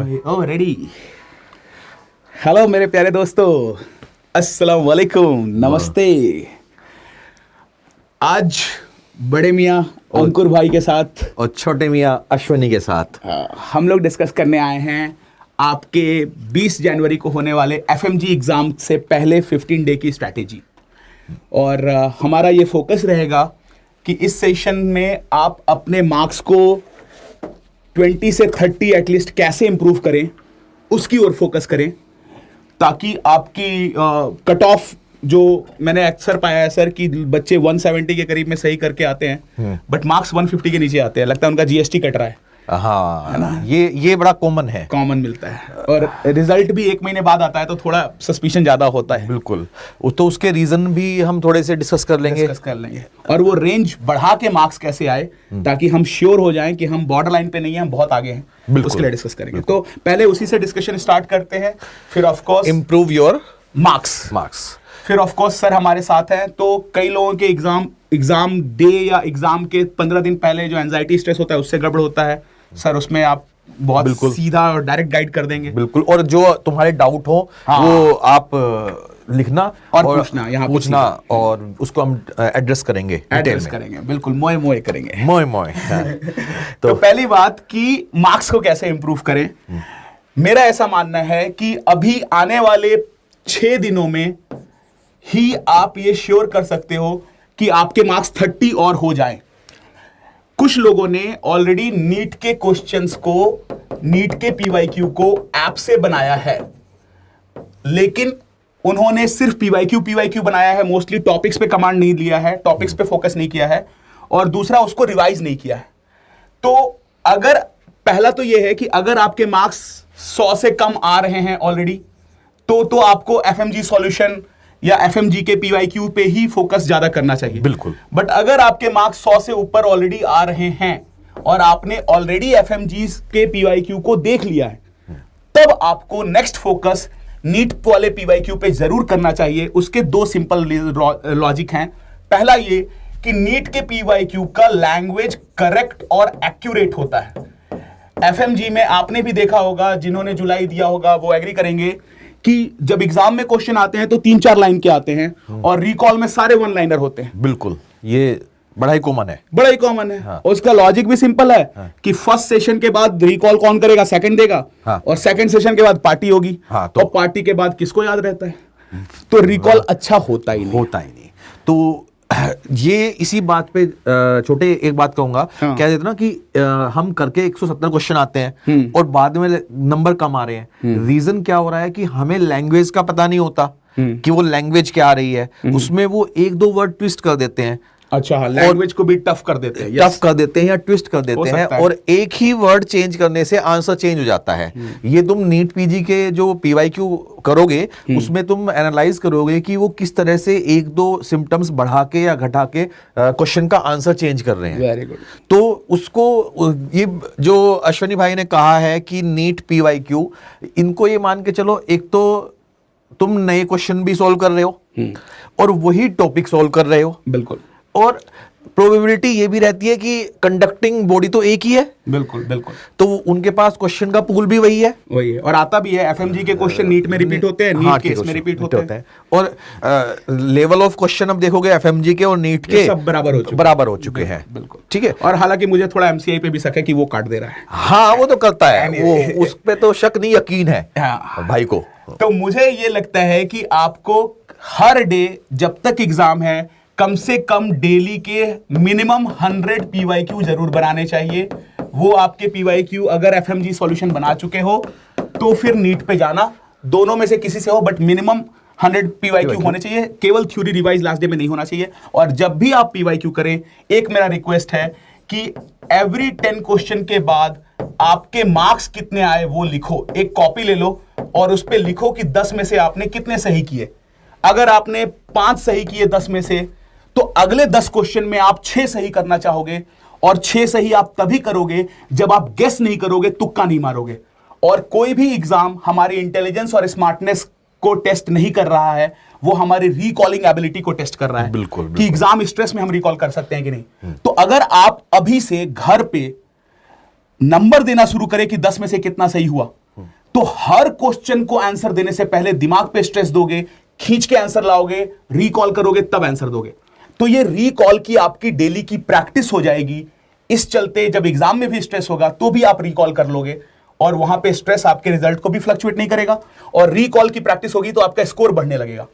ओ ready. Hello मेरे प्यारे दोस्तों, अस्सलाम वालेकुम, नमस्ते। आज बड़े मियाँ अंकुर भाई के साथ और छोटे मियाँ अश्वनी के साथ हम लोग डिस्कस करने आए हैं आपके 20 जनवरी को होने वाले एफएमजी एग्ज़ाम से पहले 15 डे की स्ट्रैटेजी। और हमारा ये फोकस रहेगा कि इस सेशन में आप अपने मार्क्स को 20 से 30 एटलीस्ट कैसे इंप्रूव करें, उसकी ओर फोकस करें, ताकि आपकी कट ऑफ, जो मैंने अक्सर पाया है सर कि बच्चे 170 के करीब में सही करके आते हैं बट मार्क्स 150 के नीचे आते हैं, लगता है उनका जीएसटी कट रहा है। हाँ, है ना, ये बड़ा कॉमन है, कॉमन मिलता है। और रिजल्ट भी 1 महीने बाद आता है तो थोड़ा सस्पिशन ज्यादा होता है। बिल्कुल, तो उसके रीजन भी हम थोड़े से डिस्कस कर लेंगे। और वो रेंज बढ़ा के मार्क्स कैसे आए ताकि हम श्योर हो जाएं कि हम बॉर्डर लाइन पे नहीं है, हम बहुत आगे हैं, उसके लिए डिस्कस करेंगे। तो पहले उसी से डिस्कशन स्टार्ट करते हैं, फिर of course improve your marks. फिर ऑफ कोर्स सर हमारे साथ हैं। तो कई लोगों के एग्जाम डे या एग्जाम के 15 दिन पहले जो एंजाइटी स्ट्रेस होता है उससे गड़बड़ होता है सर, उसमें आप बहुत सीधा और डायरेक्ट गाइड कर देंगे। बिल्कुल, और जो तुम्हारे डाउट हो वो आप लिखना और पूछना, यहाँ पूछना, और उसको हम एड्रेस करेंगे, बिल्कुल मोए मोए करेंगे, मोए मोए। तो पहली बात कि मार्क्स को कैसे इंप्रूव करें। मेरा ऐसा मानना है कि अभी आने वाले 6 दिनों में ही आप ये श्योर कर सकते हो कि आपके मार्क्स 30 और हो जाएं। कुछ लोगों ने ऑलरेडी नीट के क्वेश्चंस को, नीट के पीवाईक्यू को ऐप से बनाया है, लेकिन उन्होंने सिर्फ पीवाईक्यू बनाया है, मोस्टली टॉपिक्स पे कमांड नहीं लिया है, टॉपिक्स पे फोकस नहीं किया है, और दूसरा उसको रिवाइज नहीं किया है। तो अगर पहला तो यह है कि अगर आपके मार्क्स 100 से कम आ रहे हैं ऑलरेडी, तो आपको एफएमजी सॉल्यूशन या एफएमजी के पीवाईक्यू पे ही फोकस ज्यादा करना चाहिए। बिल्कुल। बट अगर आपके मार्क्स 100 से ऊपर ऑलरेडी आ रहे हैं और आपने ऑलरेडी एफएमजी के पीवाईक्यू को देख लिया है, तब आपको नेक्स्ट फोकस नीट वाले पीवाईक्यू पे जरूर करना चाहिए। उसके 2 सिंपल लॉजिक हैं। पहला ये कि नीट के पीवाईक्यू का लैंग्वेज करेक्ट और एक्यूरेट होता है। एफएमजी में आपने भी देखा होगा, जिन्होंने जुलाई दिया होगा वो एग्री करेंगे कि जब एग्जाम में क्वेश्चन आते हैं तो 3-4 लाइन के आते हैं और रिकॉल में सारे 1 लाइनर होते हैं। बिल्कुल, ये बड़ा ही कॉमन है। हाँ। और उसका लॉजिक भी सिंपल है। हाँ। कि फर्स्ट सेशन के बाद रिकॉल कौन करेगा, सेकंड देगा। हाँ। और सेकंड सेशन के बाद पार्टी होगी। हाँ, तो पार्टी के बाद किसको याद रहता है? तो रिकॉल अच्छा होता ही नहीं। तो ये इसी बात पे छोटे एक बात कहूंगा। हाँ। कह देते ना कि हम करके 170 क्वेश्चन आते हैं और बाद में नंबर कम आ रहे हैं। रीजन क्या हो रहा है कि हमें लैंग्वेज का पता नहीं होता कि वो लैंग्वेज क्या आ रही है, उसमें वो 1-2 वर्ड ट्विस्ट कर देते हैं। अच्छा, लैंग्वेज को भी टफ कर देते हैं, या ट्विस्ट कर देते हैं, और एक ही वर्ड चेंज करने से आंसर चेंज हो जाता है। ये तुम नीट पीजी के जो पीवाईक्यू करोगे उसमें तुम एनालाइज करोगे कि वो किस तरह से 1-2 सिम्टम्स बढ़ा के या घटा के क्वेश्चन का आंसर चेंज कर रहे हैं। Very good. तो उसको, ये जो अश्वनी भाई ने कहा है कि नीट पीवाईक्यू, इनको ये मान के चलो, एक तो तुम नए क्वेश्चन भी सोल्व कर रहे हो और वही टॉपिक सोल्व कर रहे हो। बिल्कुल। और प्रोबेबिलिटी ये भी रहती है कि कंडक्टिंग बॉडी तो एक ही है। बिल्कुल। तो उनके पास क्वेश्चन का पूल भी वही है और आता भी है। एफएमजी के क्वेश्चन नीट में रिपीट होते हैं, नीट के इसमें रिपीट होते हैं। और लेवल ऑफ क्वेश्चन अब देखोगे एफएमजी के और नीट के सब बराबर हो चुके हैं। बिल्कुल ठीक है। और हालांकि मुझे थोड़ा एमसीआई पे भी शक है कि वो काट दे रहा है। हाँ, वो तो करता है, वो उस पे तो शक नहीं, यकीन है भाई को। तो मुझे ये लगता है कि आपको हर डे जब तक एग्जाम है, कम से कम डेली के मिनिमम 100 पीवाईक्यू जरूर बनाने चाहिए। वो आपके पीवाईक्यू अगर एफएमजी सॉल्यूशन बना चुके हो तो फिर नीट पे जाना, दोनों में से किसी से हो, बट मिनिमम 100 पीवाईक्यू होने चाहिए। केवल थ्योरी रिवाइज लास्ट डे में नहीं होना चाहिए। और जब भी आप पीवाईक्यू करें, एक मेरा रिक्वेस्ट है कि एवरी 10 क्वेश्चन के बाद आपके मार्क्स कितने आए वो लिखो। एक कॉपी ले लो और उस पर लिखो कि 10 में से आपने कितने सही किए। अगर आपने 5 सही किए 10 में से, तो अगले 10 क्वेश्चन में आप 6 सही करना चाहोगे, और 6 सही आप तभी करोगे जब आप गेस नहीं करोगे, तुक्का नहीं मारोगे। और कोई भी एग्जाम हमारी इंटेलिजेंस और स्मार्टनेस को टेस्ट नहीं कर रहा है, वो हमारी रिकॉलिंग एबिलिटी को टेस्ट कर रहा है। बिल्कुल। कि एग्जाम स्ट्रेस में हम रिकॉल कर सकते हैं कि नहीं। तो अगर आप अभी से घर पे नंबर देना शुरू करें कि 10 में से कितना सही हुआ, तो हर क्वेश्चन को आंसर देने से पहले दिमाग पे स्ट्रेस दोगे, खींच के आंसर लाओगे, रिकॉल करोगे, तब आंसर दोगे। तो ये रिकॉल की आपकी डेली की प्रैक्टिस हो जाएगी। इस चलते जब एग्जाम में भी स्ट्रेस होगा तो भी आप रिकॉल कर लोगे, और वहां पे स्ट्रेस आपके रिजल्ट को भी फ्लक्चुएट नहीं करेगा, और रिकॉल की प्रैक्टिस होगी तो आपका स्कोर बढ़ने लगेगा।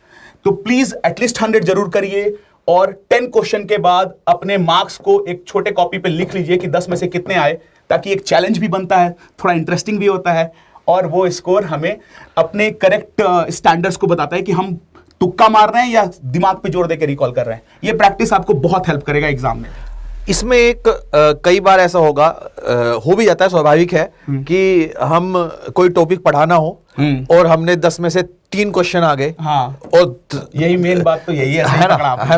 तो प्लीज एटलीस्ट 100 जरूर करिए, और 10 क्वेश्चन के बाद अपने मार्क्स को एक छोटे कॉपी पे लिख लीजिए कि 10 में से कितने आए, ताकि एक चैलेंज भी बनता है, थोड़ा इंटरेस्टिंग भी होता है, और वो स्कोर हमें अपने करेक्ट स्टैंडर्ड्स को बताता है कि हम तुक्का मार रहे हैं या दिमाग पे जोर देकर रिकॉल कर रहे हैं। ये प्रैक्टिस आपको बहुत हेल्प करेगा एग्जाम में। इसमें एक कई बार ऐसा होगा, हो भी जाता है, स्वाभाविक है कि हम कोई टॉपिक पढ़ाना हो और हमने 10 में से 3 क्वेश्चन आ गए। हाँ, और यही मेन बात तो यही है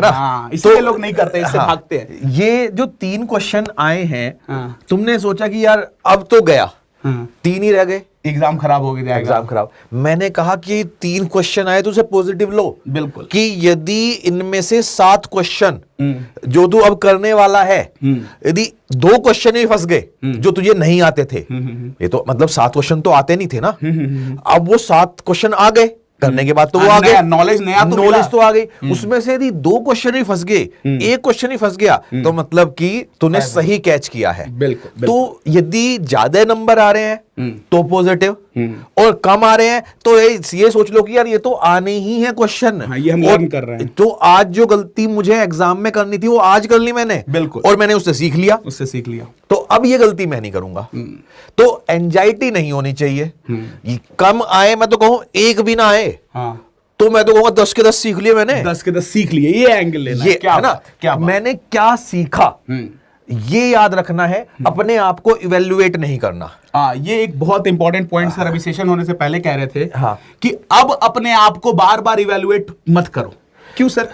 ना? हाँ, इसलिए लोग नहीं करते, इससे भागते हैं। ये जो 3 क्वेश्चन आए हैं, हाँ, तुमने सोचा कि यार अब तो गया, 3 ही रह गए, एग्जाम खराब हो गया, एग्जाम खराब। मैंने कहा कि 3 क्वेश्चन आए तो उसे पॉजिटिव लो। बिल्कुल, कि यदि इनमें से 7 क्वेश्चन जो तू अब करने वाला है, यदि 2 क्वेश्चन ही फंस गए जो तुझे नहीं आते थे, ये तो मतलब 7 क्वेश्चन तो आते नहीं थे ना, अब वो 7 क्वेश्चन आ गए, करने के बाद तो वो आ गए, नॉलेज तो आ गई। उसमें से यदि 2 क्वेश्चन ही फंस गए, 1 क्वेश्चन ही फंस गया, तो मतलब कि तूने सही कैच किया है। बिल्कुल। तो यदि ज्यादा नंबर आ रहे हैं तो पॉजिटिव, और कम आ रहे हैं तो ये सोच लो कि यार ये तो आने ही है क्वेश्चन। हाँ, ये हम लर्न कर रहे हैं। तो आज जो गलती मुझे एग्जाम में करनी थी वो आज कर ली मैंने, बिल्कुल, और मैंने उससे सीख लिया। तो अब ये गलती मैं नहीं करूंगा। तो एंजाइटी नहीं होनी चाहिए। ये कम आए, मैं तो कहूं 1 भी ना आए, हाँ, तो मैं तो कहूंगा 10 के 10 सीख लिए मैंने, 10 के 10 सीख लिए। ये एंगल लेना, ये क्या है ना, क्या मैंने क्या सीखा, ये याद रखना है, अपने आप को इवेल्युएट नहीं करना। हाँ, ये एक बहुत इंपॉर्टेंट पॉइंट सर अभी सेशन होने से पहले कह रहे थे, हाँ, कि अब अपने आप को बार बार इवेल्युएट मत करो। क्यों सर?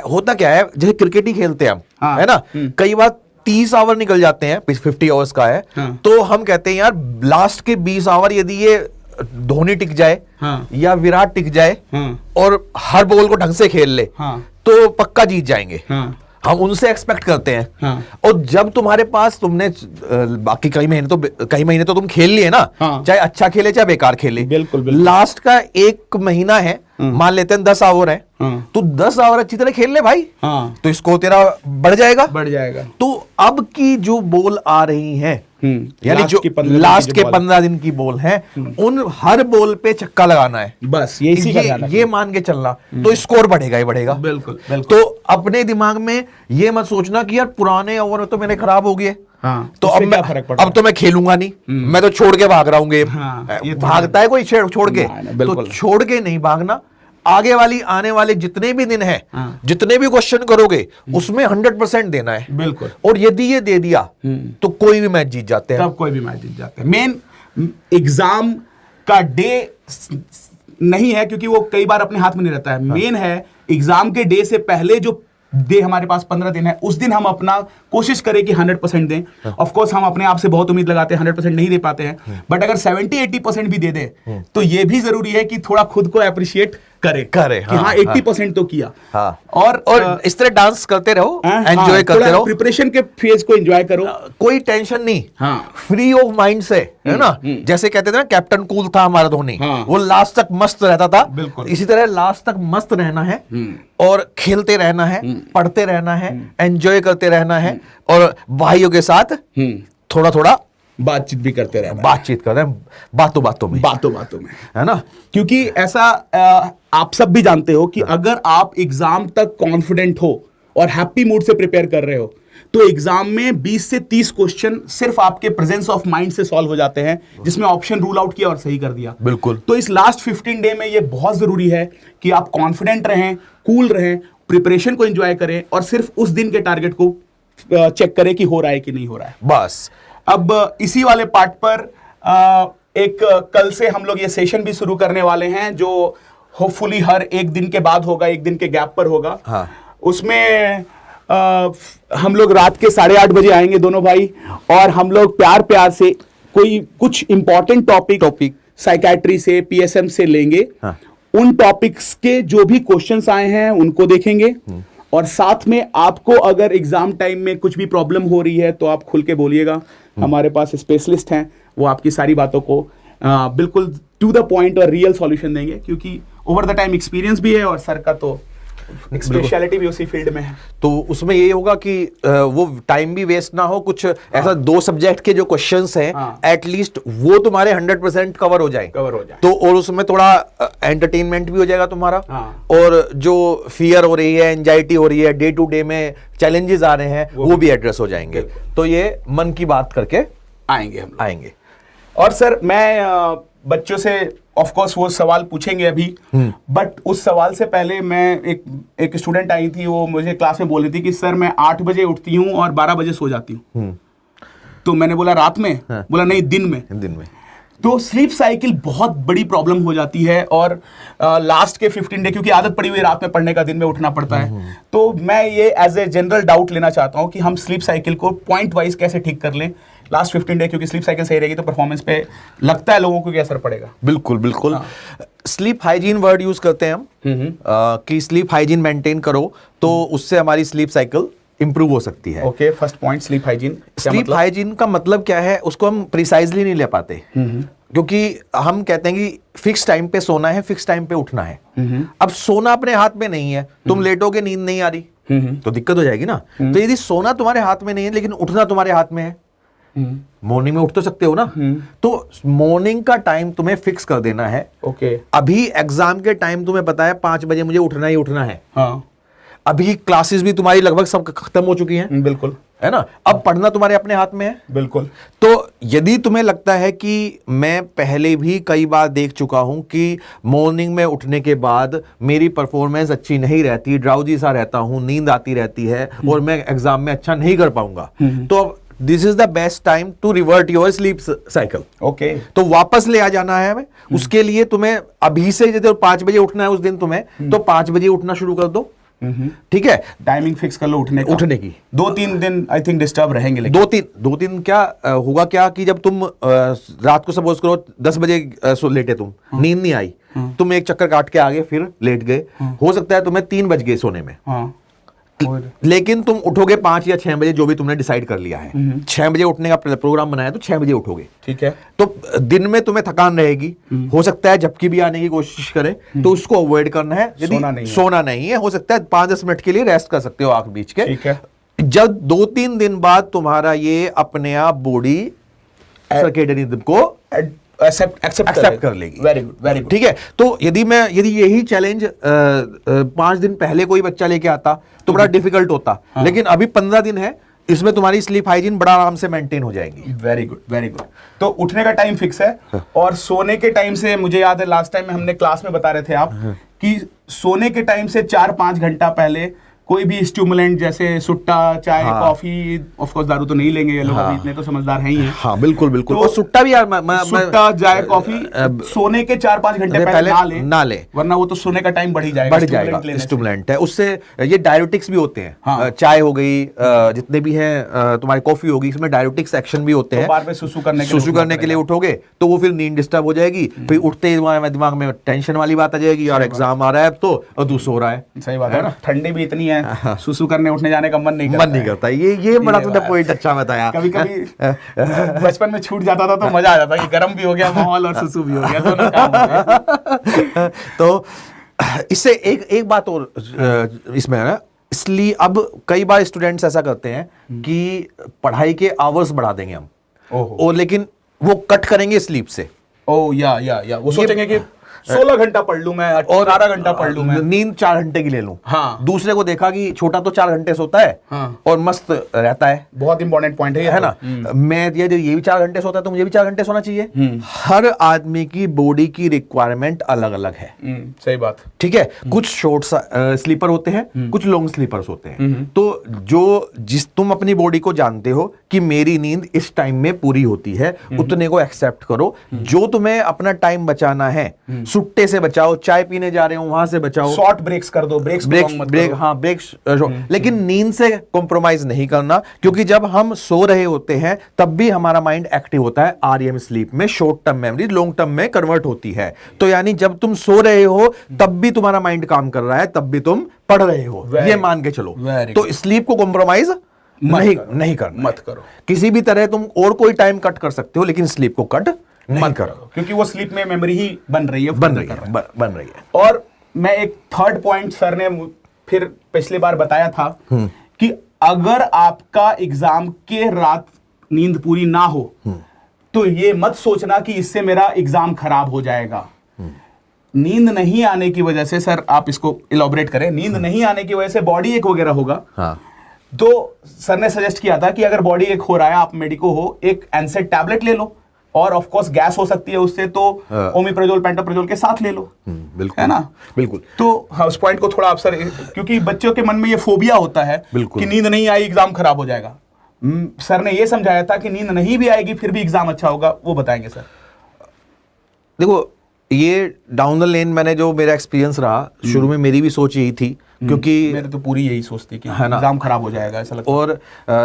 होता क्या है, जैसे क्रिकेट ही खेलते हैं हम, हाँ, है ना, कई बार 30 आवर निकल जाते हैं, 50 आवर्स का है, हाँ, तो हम कहते हैं यार लास्ट के 20 आवर यदि ये धोनी टिक जाए, हाँ, या विराट टिक जाए, हाँ, और हर बॉल को ढंग से खेल ले, हाँ, तो पक्का जीत जाएंगे। हाँ, हम उनसे एक्सपेक्ट करते हैं। हाँ, और जब तुम्हारे पास, तुमने बाकी कई महीने तो तुम खेल लिए ना, हाँ, चाहे अच्छा खेले चाहे बेकार खेले, बिल्कुल, लास्ट का 1 महीना है, मान लेते हैं 10 आवर है, तो 10 आवर अच्छी तरह खेल ले भाई, हाँ, तो इसको तेरा बढ़ जाएगा। तो अब की जो बॉल आ रही है, यानी जो लास्ट के 15 दिन की बॉल है, उन हर बॉल पे छक्का लगाना है, बस ये मान के चलना, तो स्कोर बढ़ेगा ही बढ़ेगा। बिल्कुल। तो अपने दिमाग में ये मत सोचना कि यार पुराने ओवर तो मेरे खराब हो गए, हाँ, तो अब तो मैं खेलूंगा नहीं, मैं तो छोड़ के भाग रहा हूं गेम। हाँ, भागता है कोई छोड़ के? तो छोड़ के नहीं भागना। आगे आने वाले जितने भी दिन हैं, हाँ, जितने भी क्वेश्चन करोगे उसमें 100% देना है। बिल्कुल। और यदि ये दे दिया तो कोई भी मैच जीत जाते हैं। तब कोई भी मैच जीत जाते हैं। मेन एग्जाम का डे नहीं है, क्योंकि वो कई बार अपने हाथ में नहीं रहता है। मेन है एग्जाम के डे से पहले जो डे हमारे पास 15 दिन है, उस दिन हम अपना कोशिश करें कि 100% दें। ऑफ कोर्स हम अपने आप से बहुत उम्मीद लगाते हैं, 100% नहीं दे पाते हैं, बट अगर 70-80% भी दे दें तो ये भी जरूरी है कि थोड़ा खुद को अप्रिशिएट करे कि हाँ 80% तो किया। हाँ, और इस तरह डांस करते रहो, एंजॉय करते रहो, प्रिपरेशन के फेज को एंजॉय करो, कोई टेंशन नहीं, हाँ, फ्री ऑफ माइंड से, है ना। जैसे कहते थे ना, कैप्टन कूल था हमारा धोनी, हाँ, वो लास्ट तक मस्त रहता था। बिल्कुल। इसी तरह लास्ट तक मस्त रहना है, और खेलते रहना है, पढ़ते रहना है, एंजॉय करते रहना है, और भाइयों के साथ थोड़ा थोड़ा बातचीत भी करते रहना, बातचीत कर रहे हैं, बातों बातों में, है ना। क्योंकि ऐसा आप सब भी जानते हो कि अगर आप एग्जाम तक कॉन्फिडेंट हो और हैप्पी मूड से प्रिपेयर कर रहे हो, तो एग्जाम में 20 से 30 क्वेश्चन सिर्फ आपके प्रेजेंस ऑफ माइंड से सॉल्व हो जाते हैं, जिसमें ऑप्शन रूल आउट किया और सही कर दिया। बिल्कुल। तो इस लास्ट 15 डे में ये बहुत जरूरी है कि आप कॉन्फिडेंट रहें, कूल रहें, प्रिपरेशन को एंजॉय करें, और सिर्फ उस दिन के टारगेट को चेक करें कि हो रहा है कि नहीं हो रहा है, बस। अब इसी वाले पार्ट पर एक कल से हम लोग ये सेशन भी शुरू करने वाले हैं, जो होपफुली हर 1 दिन के बाद होगा, 1 दिन के गैप पर होगा। हाँ। उसमें हम लोग रात के 8:30 बजे आएंगे दोनों भाई, और हम लोग प्यार से कुछ इंपॉर्टेंट टॉपिक साइकेट्री से, पीएसएम से लेंगे। हाँ। उन टॉपिक्स के जो भी क्वेश्चंस आए हैं उनको देखेंगे, और साथ में आपको अगर एग्जाम टाइम में कुछ भी प्रॉब्लम हो रही है तो आप खुल के बोलिएगा, हमारे पास स्पेशलिस्ट हैं, वो आपकी सारी बातों को बिल्कुल टू द पॉइंट और रियल सॉल्यूशन देंगे, क्योंकि ओवर द टाइम एक्सपीरियंस भी है और सर का तो स्पेशलिटी भी उसी फील्ड में है। तो उसमें ये होगा कि वो टाइम भी वेस्ट ना हो, कुछ ऐसा 2 सब्जेक्ट के जो क्वेश्चंस हैं एटलीस्ट वो तुम्हारे 100% कवर हो जाए तो, और उसमें थोड़ा एंटरटेनमेंट भी हो जाएगा तुम्हारा, और जो फियर हो रही है, एंजाइटी हो रही है, डे टू डे में चैलेंजेस आ रहे हैं वो भी एड्रेस हो जाएंगे। तो ये मन की बात करके आएंगे। और सर मैं बच्चों से ऑफ कोर्स वो सवाल पूछेंगे अभी, बट उस सवाल से पहले मैं एक स्टूडेंट आई थी, वो मुझे क्लास में बोल रही थी कि सर मैं 8 बजे उठती हूँ और 12 बजे सो जाती हूँ। तो मैंने बोला रात में? बोला नहीं, दिन में। तो स्लीप साइकिल बहुत बड़ी प्रॉब्लम हो जाती है, और लास्ट के 15 डे, क्योंकि आदत पड़ी हुई रात में पढ़ने का, दिन में उठना पड़ता है। तो मैं ये एज ए जनरल डाउट लेना चाहता हूँ कि हम स्लीप साइकिल को पॉइंट वाइज कैसे ठीक कर लें लास्ट 15 डे, क्योंकि स्लीप साइकिल सही रहेगी तो परफॉर्मेंस पे लगता है लोगों को क्या असर पड़ेगा। बिल्कुल। स्लीप हाइजीन वर्ड यूज करते हैं हम, कि स्लीप हाइजीन मेंटेन करो तो उससे हमारी स्लीप साइकिल इंप्रूव हो सकती है। Okay, first point sleep hygiene. Sleep hygiene का मतलब क्या है उसको हम प्रिसाइजली नहीं ले पाते, क्योंकि हम कहते हैं कि फिक्स टाइम पे सोना है, फिक्स टाइम पे उठना है। अब सोना अपने हाथ में नहीं है, तुम लेटोगे, नींद नहीं आ रही तो दिक्कत हो जाएगी ना। तो यदि सोना तुम्हारे हाथ में नहीं है लेकिन उठना तुम्हारे हाथ में है, मॉर्निंग में उठ तो सकते हो ना, तो मॉर्निंग का टाइम तुम्हें फिक्स कर देना है। ओके, अभी एग्जाम के टाइम तुम्हें पता है 5 बजे मुझे उठना ही उठना है। हाँ। अभी क्लासेस भी तुम्हारी लगभग सब खत्म हो चुकी हैं। बिल्कुल, है ना। अब पढ़ना तुम्हारे अपने हाथ में है। बिल्कुल। तो यदि तुम्हें लगता है कि मैं पहले भी कई बार देख चुका हूं कि मॉर्निंग में उठने के बाद मेरी परफॉर्मेंस अच्छी नहीं रहती, ड्राउजी सा रहता हूं, नींद आती रहती है और मैं एग्जाम में अच्छा नहीं कर पाऊंगा, तो अब this is the best time to revert your sleep cycle. Okay, तो वापस ले आ जाना है हमें। उसके लिए तुम्हें अभी से यदि 5 बजे उठना है उस दिन तुम्हें, तो 5 बजे उठना शुरू कर दो। ठीक है, टाइमिंग फिक्स कर लो उठने की। 2-3 दिन आई थिंक डिस्टर्ब रहेंगे, लेकिन 2-3 क्या होगा क्या कि जब तुम रात को सपोज करो 10 बजे लेटे, तुम नींद नहीं आई, तुम एक चक्कर काट के आ गए, फिर लेट गए, हो सकता है तुम्हें 3 बज गए सोने में, लेकिन तुम उठोगे 5 या 6 बजे, जो भी तुमने डिसाइड कर लिया है। 6 बजे उठने का प्रोग्राम बनाया तो 6 बजे उठोगे। ठीक है, तो दिन में तुम्हें थकान रहेगी, हो सकता है झपकी भी आने की कोशिश करे, तो उसको अवॉइड करना है। यदि सोना नहीं है, हो सकता है 5-10 मिनट के लिए रेस्ट कर सकते हो आंख बीच के। ठीक है, जब 2-3 दिन बाद तुम्हारा ये अपने आप बॉडी सर्केडियन रिदम को एक्सेप्ट कर लेगी। Very good. ठीक है, तो यदि यही चैलेंज 5 दिन पहले कोई बच्चा लेके आता तो बड़ा डिफिकल्ट होता, लेकिन अभी 15 दिन है, इसमें तुम्हारी स्लीप हाइजीन बड़ा आराम से मेंटेन हो जाएगी। Very good. तो उठने का टाइम फिक्स है, और सोने के टाइम से मुझे याद है लास्ट टाइम में हमने क्लास में बता रहे थे आप कि सोने के टाइम से 4-5 घंटा पहले कोई भी स्टिमुलेंट जैसे सुट्टा, चाय, कॉफी, ऑफ कोर्स दारू तो नहीं लेंगे ये लोग, अभी इतने तो समझदार हैं ही हैं। हाँ, बिल्कुल। तो और सुट्टा भी यार, सुट्टा, चाय, कॉफी सोने के 4-5 घंटे पहले ना ले, वरना वो तो सोने का टाइम बढ़ जाएगा। स्टिमुलेंट है, उससे ये डायरेटिक्स भी होते हैं। हाँ। चाय हो गई, जितने भी हैं, तुम्हारी कॉफी होगी, इसमें डायरेटिक्स एक्शन भी होते हैं। बार में सुसु करने के लिए उठोगे तो वो फिर नींद डिस्टर्ब हो जाएगी, फिर उठते ही दिमाग में टेंशन वाली बात आ जाएगी, और एग्जाम आ रहा है अब तो, और तू सो रहा है। सही बात है ना, ठंडी भी इतनी है, सुसु करने उठने जाने का मन नहीं करता। ये बड़ा तुमने पॉइंट अच्छा बताया। कभी बचपन में छूट जाता था तो मजा आ जाता कि गर्म भी हो गया माहौल और सुसु भी हो गया, दोनों काम हो गए। तो इससे एक बात और इसमें है ना, इसलिए अब कई बार स्टूडेंट्स ऐसा करते हैं कि पढ़ाई के आवर्स बढ़ा देंगे हम, और लेकिन वो कट करेंगे स्लीप से। या वो सोचेंगे कि 16 घंटा पढ़ लूं मैं, और 18 घंटा पढ़ लूं मैं, नींद 4 घंटे की ले लूं। हाँ। दूसरे को देखा कि छोटा तो 4 घंटे सोता है, हाँ, और मस्त रहता है। बहुत इंपॉर्टेंट पॉइंट है ना। मैं ये भी 4 घंटे सोता है तो मुझे भी 4 घंटे सोना चाहिए। हर आदमी की बॉडी की रिक्वायरमेंट अलग अलग है। सही बात। ठीक है, कुछ शॉर्ट स्लीपर होते हैं, कुछ लॉन्ग स्लीपर्स होते हैं। तो जिस तुम अपनी बॉडी को जानते हो कि मेरी नींद इस टाइम में पूरी होती है, उतने को एक्सेप्ट करो। जो तुम्हें अपना टाइम बचाना है, सुट्टे से बचाओ, चाय पीने जा रहे हो वहां से बचाओ, शॉर्ट ब्रेक्स कर दो, ब्रेक्स। लेकिन नींद से कॉम्प्रोमाइज नहीं करना, क्योंकि जब हम सो रहे होते हैं तब भी हमारा माइंड एक्टिव होता है। REM स्लीप में short term memory long term में कन्वर्ट होती है। तो यानी जब तुम सो रहे हो तब भी तुम्हारा माइंड काम कर रहा है, तब भी तुम पढ़ रहे हो, ये मान के चलो। तो स्लीप को कॉम्प्रोमाइज नहीं करना, मत करो। किसी भी तरह तुम और कोई टाइम कट कर सकते हो, लेकिन स्लीप को कट मत करो, क्योंकि वो स्लीप में मेमोरी ही बन रही है। बन रही है। और मैं एक थर्ड पॉइंट सर ने फिर पिछली बार बताया था कि अगर आपका एग्जाम के रात नींद पूरी ना हो तो ये मत सोचना कि इससे मेरा एग्जाम खराब हो जाएगा। नींद नहीं आने की वजह से, सर आप इसको इलॉबरेट करें, नींद नहीं आने की वजह से बॉडी एक वगैरह होगा। हाँ। तो सर ने सजेस्ट किया था कि अगर बॉडी एक हो रहा है, आप मेडिको हो, एक एनसेड टैबलेट ले लो, और ऑफ कोर्स गैस हो सकती है उससे, तो ओमिप्राजोल पेंटाप्राजोल के साथ ले लो। बिल्कुल, है ना? बिल्कुल। तो हाँ, उस पॉइंट को थोड़ा आप सर, क्योंकि बच्चों के मन में ये फोबिया होता है कि नींद नहीं आई एग्जाम खराब हो जाएगा। सर ने ये समझाया था कि नींद नहीं भी आएगी फिर भी एग्जाम अच्छा होगा, वो बताएंगे सर। देखो, ये डाउन द लेन मैंने जो मेरा एक्सपीरियंस रहा, शुरू में मेरी भी सोच यही थी, क्योंकि मेरे तो पूरी यही सोच थी कि एग्जाम खराब हो जाएगा ऐसा लगता। और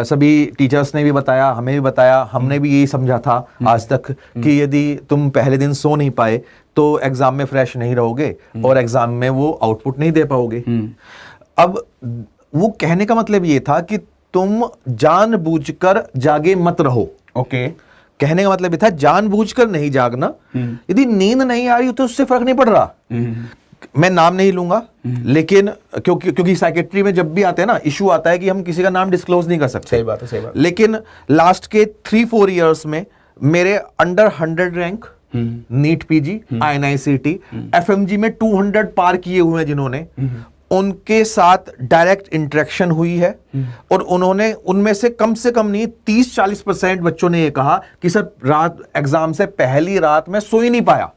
सभी टीचर्स ने भी बताया, हमें भी बताया, हमने भी यही समझा था आज तक कि यदि तुम पहले दिन सो नहीं पाए तो एग्जाम में फ्रेश नहीं रहोगे और एग्जाम में वो आउटपुट नहीं दे पाओगे। अब वो कहने का मतलब ये था कि तुम जानबूझकर जागे मत रहो। ओके, कहने का मतलब ये था जानबूझकर नहीं जागना। यदि नींद नहीं आ रही तो उससे फर्क नहीं पड़ रहा। मैं नाम नहीं लूंगा, लेकिन क्योंकि साइकेट्री में जब भी आते हैं ना, इशू आता है कि हम किसी का नाम डिस्क्लोज नहीं कर सकते। सही बात है, सही बात। लेकिन लास्ट के 3-4 इयर्स में मेरे under 100 rank NEET PG, INICET, FMG में 200 पार किए हुए हैं जिन्होंने, उनके साथ डायरेक्ट इंटरेक्शन हुई है। और उन्होंने उनमें से कम नहीं 30-40% बच्चों ने ये कहा कि सर रात एग्जाम से पहली रात में सो ही नहीं पाया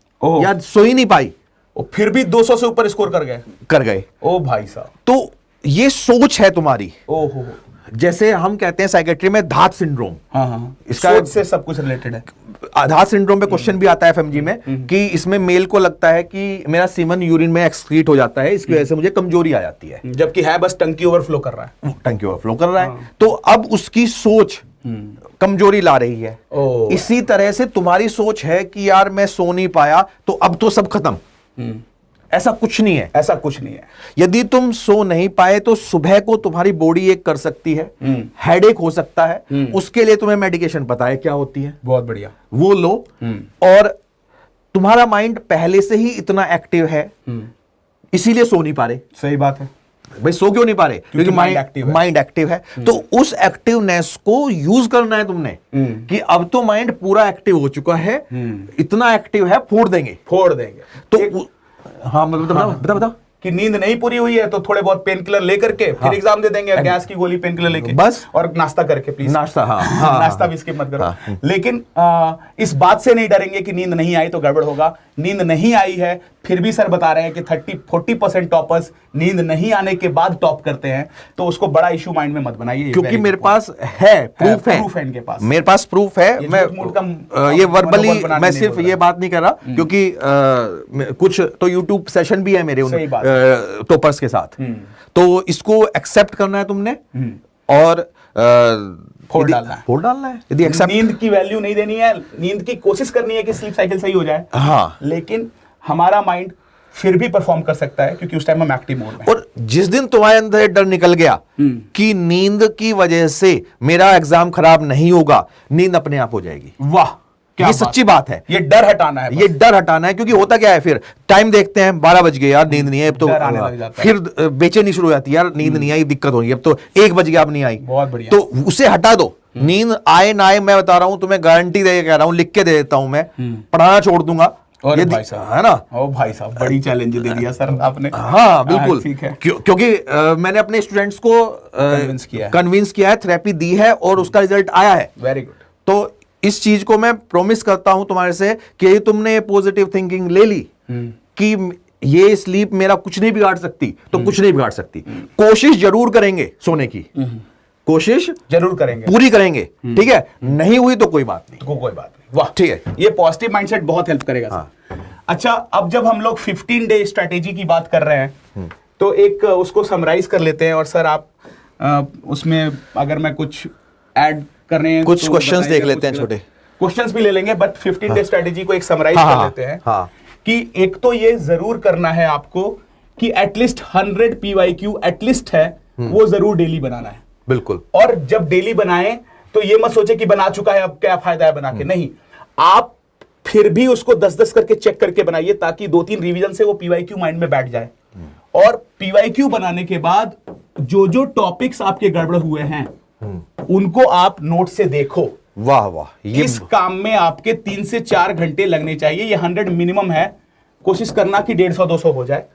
या सो ही नहीं पाई, और फिर भी 200 से ऊपर स्कोर कर गए। ओ भाई साहब, तो ये सोच है तुम्हारी। ओहो, जैसे हम कहते हैं साइकेट्री में धात सिंड्रोम। हाँ, इसका सोच से सब कुछ रिलेटेड है। धात सिंड्रोम पे क्वेश्चन भी आता है FMG में कि इसमें मेल को लगता है कि मेरा सीमन यूरिन में एक्सक्रीट हो जाता है, इसकी वजह से मुझे कमजोरी आ जाती है, जबकि है बस टंकी ओवरफ्लो कर रहा है। टंकी ओवरफ्लो कर रहा है। तो अब उसकी सोच कमजोरी ला रही है। इसी तरह से तुम्हारी सोच है कि यार मैं सो नहीं पाया तो अब तो सब खत्म। ऐसा कुछ नहीं है, ऐसा कुछ नहीं है। यदि तुम सो नहीं पाए तो सुबह को तुम्हारी बॉडी एक कर सकती है, हेडेक हो सकता है, उसके लिए तुम्हें मेडिकेशन पता है क्या होती है, बहुत बढ़िया, वो लो। और तुम्हारा माइंड पहले से ही इतना एक्टिव है, इसीलिए सो नहीं पा रहे। सही बात है भाई, सो क्यों नहीं पा रहे? क्योंकि माइंड एक्टिव है। तो उस एक्टिवनेस को यूज करना है तुमने कि अब तो माइंड पूरा एक्टिव हो चुका है, इतना एक्टिव है, फोड़ देंगे। तो हाँ, बताओ कि नींद नहीं पूरी हुई है तो थोड़े बहुत पेन किलर लेकर के फिर एग्जाम दे देंगे, गैस की गोली, पेन किलर लेके बस, और नाश्ता करके प्लीज। नाश्ता, नाश्ता भी स्किप मत करो। लेकिन इस बात से नहीं डरेंगे कि नींद नहीं आई तो गड़बड़ होगा। नींद नहीं आई है फिर भी सर बता रहे हैं कि 30-40% टॉपर्स नींद नहीं आने के बाद टॉप करते हैं, तो उसको बड़ा इशू माइंड में मत बनाइए। क्योंकि मेरे पास है प्रूफ है इनके पास, मेरे पास प्रूफ है। मैं ये वर्बली मैं सिर्फ ये बात नहीं कर रहा, क्योंकि कुछ तो यूट्यूब सेशन भी है मेरे उन टॉपर्स के साथ, तो इसको एक्सेप्ट करना है तुमने और फोड़ डालना है। यदि नींद की वैल्यू नहीं देनी है, नींद की कोशिश करनी है कि स्लीप साइकिल सही हो जाए। हाँ, लेकिन हमारा माइंड फिर भी परफॉर्म कर सकता है क्योंकि उस टाइम हम एक्टिव मोड में। और जिस दिन तुम्हारे अंदर डर निकल गया कि नींद की वजह से मेरा एग्जाम खराब नहीं होगा, नींद अपने आप हो जाएगी। वाह, ये सच्ची बात है। ये डर हटाना है, ये डर हटाना है। क्योंकि होता क्या है, फिर टाइम देखते हैं 12 बज गए, यार नींद नहीं है, अब तो फिर बेचैनी शुरू हो जाती है, यार नींद नहीं आई, दिक्कत होगी, अब तो 1 बज गया, अब नहीं आई। बहुत बढ़िया। तो उसे हटा दो। नींद आए ना आए, मैं बता रहा हूं तुम्हें, गारंटी दे कह रहा हूं, लिख के दे देता हूं, मैं पढ़ाना छोड़ दूंगा। और भाई साहब, है ना? ओ भाई साहब, बड़ी चैलेंज दे दिया सर आपने। हाँ बिल्कुल, ठीक है। क्योंकि मैंने अपने स्टूडेंट्स को कन्विंस किया है, थेरेपी दी है और उसका रिजल्ट आया है। Very good. तो इस चीज को मैं प्रॉमिस करता हूं तुम्हारे से कि तुमने पॉजिटिव थिंकिंग ले ली कि ये स्लीप मेरा कुछ नहीं बिगाड़ सकती, तो कुछ नहीं बिगाड़ सकती। कोशिश जरूर करेंगे सोने की, कोशिश जरूर करेंगे, पूरी करेंगे, ठीक है? नहीं हुई तो कोई बात नहीं, कोई बात नहीं। वाह, ठीक है। ये पॉजिटिव माइंडसेट बहुत हेल्प करेगा। हाँ। अच्छा, अब जब हम लोग 15 डे स्ट्रेटेजी की बात कर रहे हैं तो एक उसको समराइज कर लेते हैं। और सर आप उसमें अगर मैं कुछ ऐड कर रहे हैं, कुछ क्वेश्चंस देख लेते हैं, छोटे क्वेश्चंस भी ले लेंगे, बट 15 डे स्ट्रेटेजी को एक समराइज कर लेते हैं। कि एक तो ये जरूर करना है आपको कि एटलीस्ट 100 PYQ एटलीस्ट है, वो जरूर डेली बनाना है। बिल्कुल। और जब डेली बनाएं तो ये मत सोचे कि बना चुका है अब क्या फायदा है बना के, नहीं, आप फिर भी उसको 10-10 करके चेक करके बनाइए, ताकि 2-3 रिवीजन से वो पीवाईक्यू माइंड में बैठ जाए। और पीवाईक्यू बनाने के बाद जो जो टॉपिक्स आपके गड़बड़ हुए हैं उनको आप नोट से देखो। वाह वाह, ये इस काम में आपके 3 से 4 घंटे लगने चाहिए। ये 100 मिनिमम है, कोशिश करना कि 150-200 हो जाए,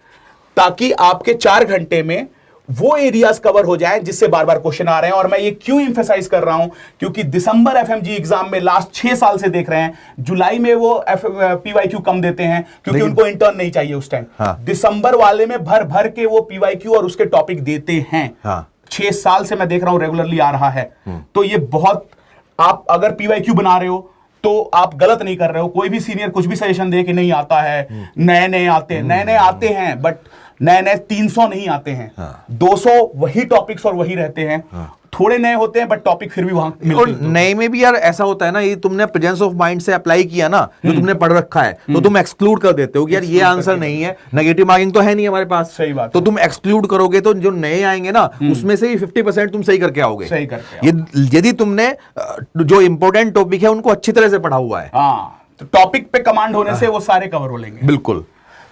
ताकि आपके 4 घंटे में वो एरियाज कवर हो जाएं जिससे बार बार क्वेश्चन आ रहे हैं। और मैं ये क्यों एम्फेसाइज कर रहा हूं, क्योंकि दिसंबर एफएमजी एग्जाम में लास्ट 6 साल से देख रहे हैं, जुलाई में वो पीवाईक्यू कम देते हैं क्योंकि उनको इंटर्न नहीं चाहिए उस टाइम। हाँ। दिसंबर वाले में भर भर के वो पीवाईक्यू और उसके टॉपिक देते हैं। हाँ। 6 साल से मैं देख रहा हूं, रेगुलरली आ रहा है। तो ये बहुत, आप अगर पीवाईक्यू बना रहे हो तो आप गलत नहीं कर रहे हो। कोई भी सीनियर कुछ भी सजेशन दे कि नहीं आता है, नए नए आते हैं, नए नए आते हैं, बट नए नए 300 नहीं आते हैं। 200 वही टॉपिक्स और वही रहते हैं। थोड़े नए होते हैं बट टॉपिक फिर भी वहां मिलते और हैं। नए में भी यार ऐसा होता है ना, ये तुमने प्रेजेंस ऑफ माइंड से अप्लाई किया ना, जो तुमने पढ़ रखा है, तो तुम एक्सक्लूड कर देते हो कि यार ये आंसर नहीं है, नेगेटिव मार्किंग तो है नहीं हमारे पास। सही बात तो है। तुम एक्सक्लूड करोगे तो जो नए आएंगे ना, उसमें से ही 50% तुम सही करके आओगे। सही करके ये यदि तुमने जो इंपॉर्टेंट टॉपिक है उनको अच्छी तरह से पढ़ा हुआ है। हाँ, तो टॉपिक पे कमांड होने से वो सारे कवर हो लेंगे। बिल्कुल।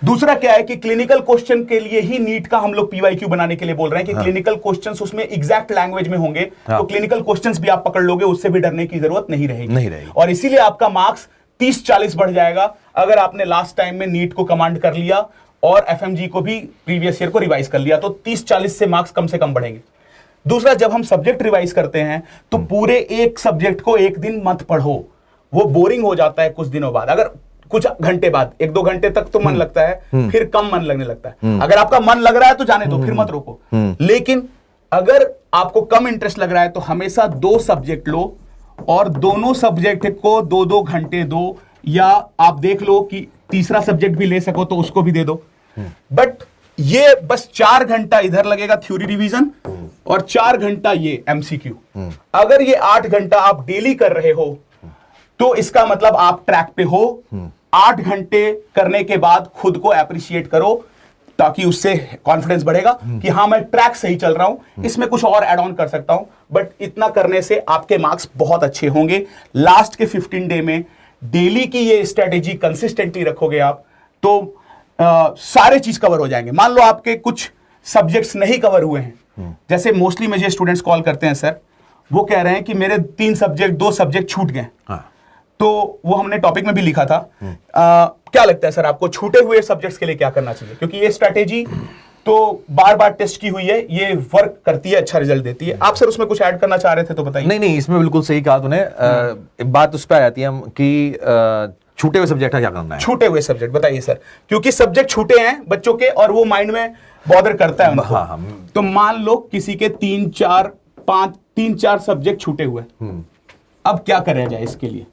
दूसरा क्या है कि क्लिनिकल क्वेश्चन के लिए ही नीट का हम लोग पीवाईक्यू बनाने के लिए बोल रहे हैं कि क्लिनिकल क्वेश्चंस उसमें एग्जैक्ट लैंग्वेज में होंगे। तो क्लिनिकल क्वेश्चंस भी आप पकड़ लोगे, उससे भी डरने की जरूरत नहीं रहेगी। और इसीलिए आपका मार्क्स 30-40 बढ़ जाएगा अगर आपने लास्ट टाइम में नीट को कमांड कर लिया और एफएमजी को भी प्रीवियस ईयर को रिवाइज कर लिया, तो 30-40 से मार्क्स कम से कम बढ़ेंगे। दूसरा, जब हम सब्जेक्ट रिवाइज करते हैं तो पूरे एक सब्जेक्ट को एक दिन मत पढ़ो, वो बोरिंग हो जाता है कुछ दिनों बाद। अगर कुछ घंटे बाद, 1-2 घंटे तक तो मन लगता है, फिर कम मन लगने लगता है। अगर आपका मन लग रहा है तो जाने दो, फिर मत रोको। लेकिन अगर आपको कम इंटरेस्ट लग रहा है तो हमेशा 2 सब्जेक्ट लो और दोनों सब्जेक्ट को 2-2 घंटे दो, या आप देख लो कि तीसरा सब्जेक्ट भी ले सको तो उसको भी दे दो। बट ये बस 4 घंटा इधर लगेगा थ्योरी रिवीजन और 4 घंटा ये एमसीक्यू। अगर ये 8 घंटा आप डेली कर रहे हो तो इसका मतलब आप ट्रैक पे हो। 8 घंटे करने के बाद खुद को एप्रिशिएट करो, ताकि उससे कॉन्फिडेंस बढ़ेगा कि हाँ मैं ट्रैक सही चल रहा हूं, इसमें कुछ और ऐड ऑन कर सकता हूं। बट इतना करने से आपके मार्क्स बहुत अच्छे होंगे। लास्ट के 15 डे में डेली की ये स्ट्रेटेजी कंसिस्टेंटली रखोगे आप, तो सारे चीज कवर हो जाएंगे। मान लो आपके कुछ सब्जेक्ट्स नहीं कवर हुए हैं, जैसे मोस्टली मुझे स्टूडेंट्स कॉल करते हैं, सर वो कह रहे हैं कि मेरे 2 सब्जेक्ट छूट गए। तो वो हमने टॉपिक में भी लिखा था। क्या लगता है सर आपको छूटे हुए सब्जेक्ट्स के लिए क्या करना चाहिए? क्योंकि ये स्ट्रैटेजी तो बार बार टेस्ट की हुई है, ये वर्क करती है, अच्छा रिजल्ट देती है। आप सर उसमें कुछ ऐड करना चाह रहे थे तो बताइए। नहीं, इसमें बिल्कुल सही कहा तूने। बात उस पर आ जाती है कि छूटे हुए सब्जेक्ट का क्या करना है। छूटे हुए सब्जेक्ट बताइए सर, क्योंकि सब्जेक्ट छूटे हैं बच्चों के और वो माइंड में बॉदर करता है उनको। तो मान लो किसी के 3-4 सब्जेक्ट छूटे हुए, अब क्या करा जाए इसके लिए?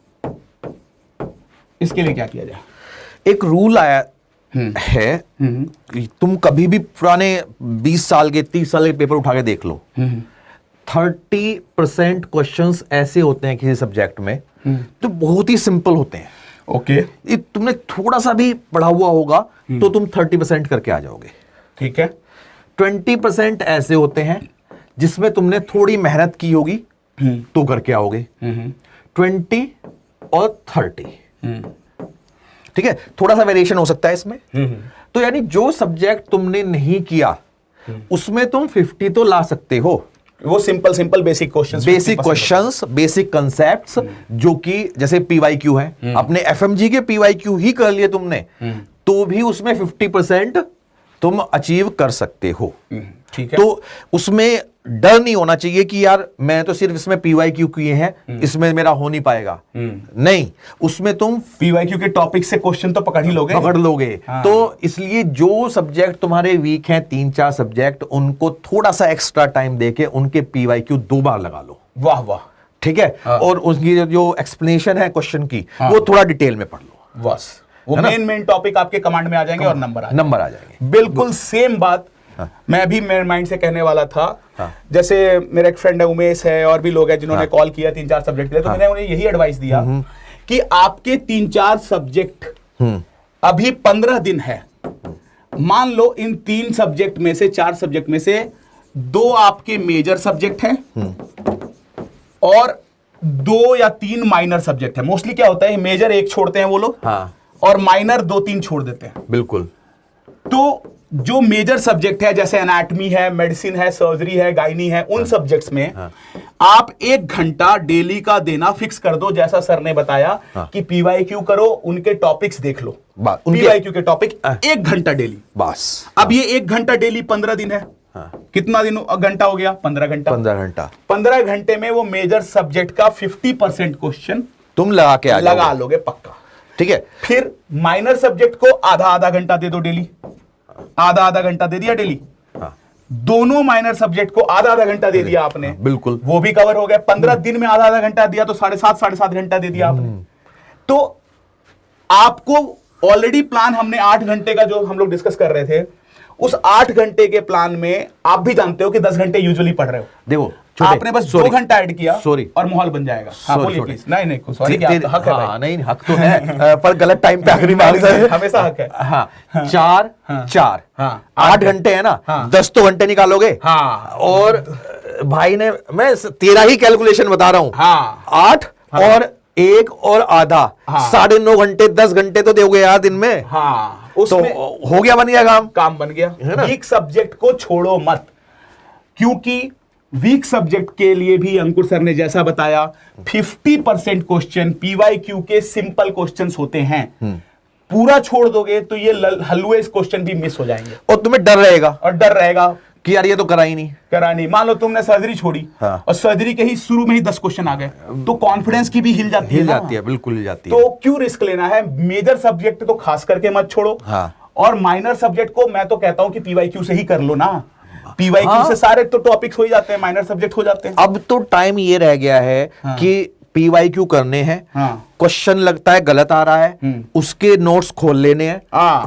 इसके लिए क्या किया जाए? एक रूल आया है कि तुम कभी भी पुराने 20 साल के 30 साल के पेपर उठा के देख लो, 30% क्वेश्चंस ऐसे होते हैं किसी सब्जेक्ट में तो बहुत ही सिंपल होते हैं। ओके, तुमने थोड़ा सा भी पढ़ा हुआ होगा तो तुम 30% करके आ जाओगे। ठीक है। 20% ऐसे होते हैं जिसमें तुमने थोड़ी मेहनत की होगी तो करके आओगे। 20 और 30, ठीक है, थोड़ा सा वेरिएशन हो सकता है इसमें। तो यानी जो सब्जेक्ट तुमने नहीं किया उसमें तुम 50 तो ला सकते हो। वो simple basic questions, basic concepts, जो कि जैसे पीवाईक्यू है, अपने एफएमजी के पीवाईक्यू ही कर लिए तुमने तो भी उसमें 50% तुम अचीव कर सकते हो। ठीक है। तो उसमें डर नहीं होना चाहिए कि यार मैं तो सिर्फ इसमें पीवाईक्यू किए हैं, इसमें मेरा हो नहीं पाएगा। नहीं, उसमें तुम पीवाईक्यू के टॉपिक से क्वेश्चन तो पकड़ लोगे। हाँ। तो इसलिए जो सब्जेक्ट तुम्हारे वीक हैं, 3-4 सब्जेक्ट, उनको थोड़ा सा एक्स्ट्रा टाइम देके उनके पीवाईक्यू 2 बार लगा लो। वाह वाह, ठीक है। हाँ। और उसकी जो एक्सप्लेनेशन है क्वेश्चन की, हाँ, वो थोड़ा डिटेल में पढ़ लो। बस वो मेन टॉपिक आपके कमांड में आ जाएंगे और नंबर आ जाएंगे। बिल्कुल सेम बात मैं भी मेरे माइंड से कहने वाला था। जैसे मेरा एक फ्रेंड है उमेश है, और भी लोग हैं जिन्होंने कॉल किया 3-4 सब्जेक्ट लिए, तो मैंने उन्हें यही एडवाइस दिया कि आपके 3-4 सब्जेक्ट अभी 15 दिन है। मान लो इन 3 सब्जेक्ट में से 4 सब्जेक्ट में से 2 आपके मेजर सब्जेक्ट हैं और 2 या 3 माइनर सब्जेक्ट है। मोस्टली क्या होता है, मेजर एक छोड़ते हैं वो लोग, हाँ, और माइनर 2-3 छोड़ देते हैं। बिल्कुल। तो जो मेजर सब्जेक्ट है, जैसे एनाटमी है, मेडिसिन है, सर्जरी है, गायनी है, उन सब्जेक्ट्स में आप 1 घंटा डेली का देना फिक्स कर दो। जैसा सर ने बताया कि पीवाईक्यू करो, उनके टॉपिक्स देख लो, पीवाईक्यू के टॉपिक 1 घंटा डेली बस। अब ये 1 घंटा डेली 15 दिन है, कितना दिन घंटा हो गया? 15 घंटा। 15 घंटे में वो मेजर सब्जेक्ट का 50% क्वेश्चन तुम लगा के लगा लोगे पक्का, ठीक है। फिर माइनर सब्जेक्ट को आधा घंटा दे दो डेली, आधा घंटा दे दिया डेली। दोनों माइनर सब्जेक्ट को आधा घंटा दे दिया आपने, बिल्कुल, वो भी कवर हो गया। 15 दिन में आधा घंटा दिया तो 7.5 घंटा दे दिया आपने। तो आपको ऑलरेडी प्लान हमने 8 घंटे का जो हम लोग डिस्कस कर रहे थे, उस 8 घंटे के प्लान में आप भी जानते हो कि 10 घंटे यूजुअली पढ़ रहे हो। देखो आपने बस 2 घंटा ऐड किया सॉरी और माहौल बन जाएगा। हाँ, बोलिए प्लीज। नहीं सॉरी, हक है भाई। नहीं, हक तो है पर गलत टाइम पे आखिरी मांग रहे हैं, हमेशा हक है। हाँ, 4 8 घंटे है ना, 10 तो घंटे निकालोगे। हाँ, और भाई ने, मैं तेरा ही कैलकुलेशन बता रहा हूँ। हाँ, 8 और 1 और आधा, 9.5 घंटे, 10 घंटे तो दोगे यार दिन में। हाँ, तो हो गया, बन गया काम बन गया। वीक सब्जेक्ट को छोड़ो मत, क्योंकि वीक सब्जेक्ट के लिए भी अंकुर सर ने जैसा बताया 50% क्वेश्चन पीवाईक्यू के सिंपल क्वेश्चंस होते हैं। पूरा छोड़ दोगे तो ये हलवे क्वेश्चन भी मिस हो जाएंगे, और तुम्हें डर रहेगा कि यार ये तो करा ही नहीं। मान लो तुमने सर्जरी छोड़ी, हाँ, और सर्जरी के ही शुरू में ही 10 क्वेश्चन आ गए, तो कॉन्फिडेंस की भी हिल जाती है, बिल्कुल हिल जाती है। तो क्यों रिस्क लेना है? मेजर सब्जेक्ट तो खास करके मत छोड़ो, हाँ, और माइनर सब्जेक्ट को मैं तो कहता हूं कि पीवाईक्यू से ही कर लो ना। पीवाईक्यू से सारे तो टॉपिक्स हो ही जाते हैं, माइनर सब्जेक्ट हो जाते हैं। अब तो टाइम ये रह गया है कि पीवाईक्यू करने हैं, क्वेश्चन लगता है गलत आ रहा है, उसके नोट्स खोल लेने हैं,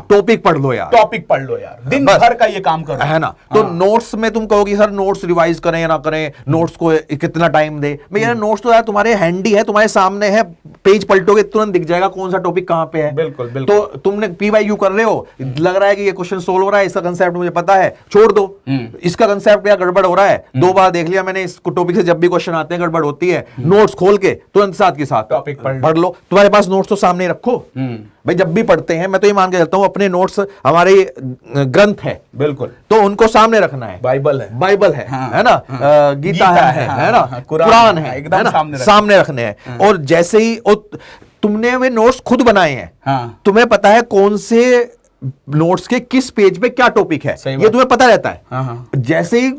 टॉपिक पढ़ लो यार, दिन भर का ये काम करो, है ना। तो नोट्स में तुम कहोगे सर नोट्स रिवाइज करें या ना करें, नोट्स को कितना टाइम दे। भैया नोट्स तो यार तुम्हारे हैंडी है, तुम्हारे सामने है, पेज पलटोगे तुरंत दिख जाएगा कौन सा टॉपिक कहां पे है। बिल्कुल। तो तुमने पीवाईक्यू कर रहे हो, लग रहा है कि ये क्वेश्चन सोल्व हो रहा है, इसका कंसेप्ट मुझे पता है, छोड़ दो। इसका कंसेप्ट क्या गड़बड़ हो रहा है, 2 बार देख लिया मैंने इस टॉपिक से, जब भी क्वेश्चन आते हैं गड़बड़ होती है, नोट्स खोल के तुरंत साथ के साथ टॉपिक पढ़ लो। तुम्हारे पास नोट्स तो सामने रखो भाई, जब भी पढ़ते हैं मैं तो ये मान के चलता हूं अपने नोट्स हमारे ग्रंथ है, बिल्कुल, तो उनको सामने रखना है। बाइबल है, हाँ, है ना, गीता है ना, कुरान है, एकदम सामने रखने हैं। और जैसे ही तुमने वे नोट्स खुद बनाए हैं, तुम्हें पता है कौन से नोट्स के किस पेज पे क्या टॉपिक है, ये तुम्हें पता रहता है। जैसे ही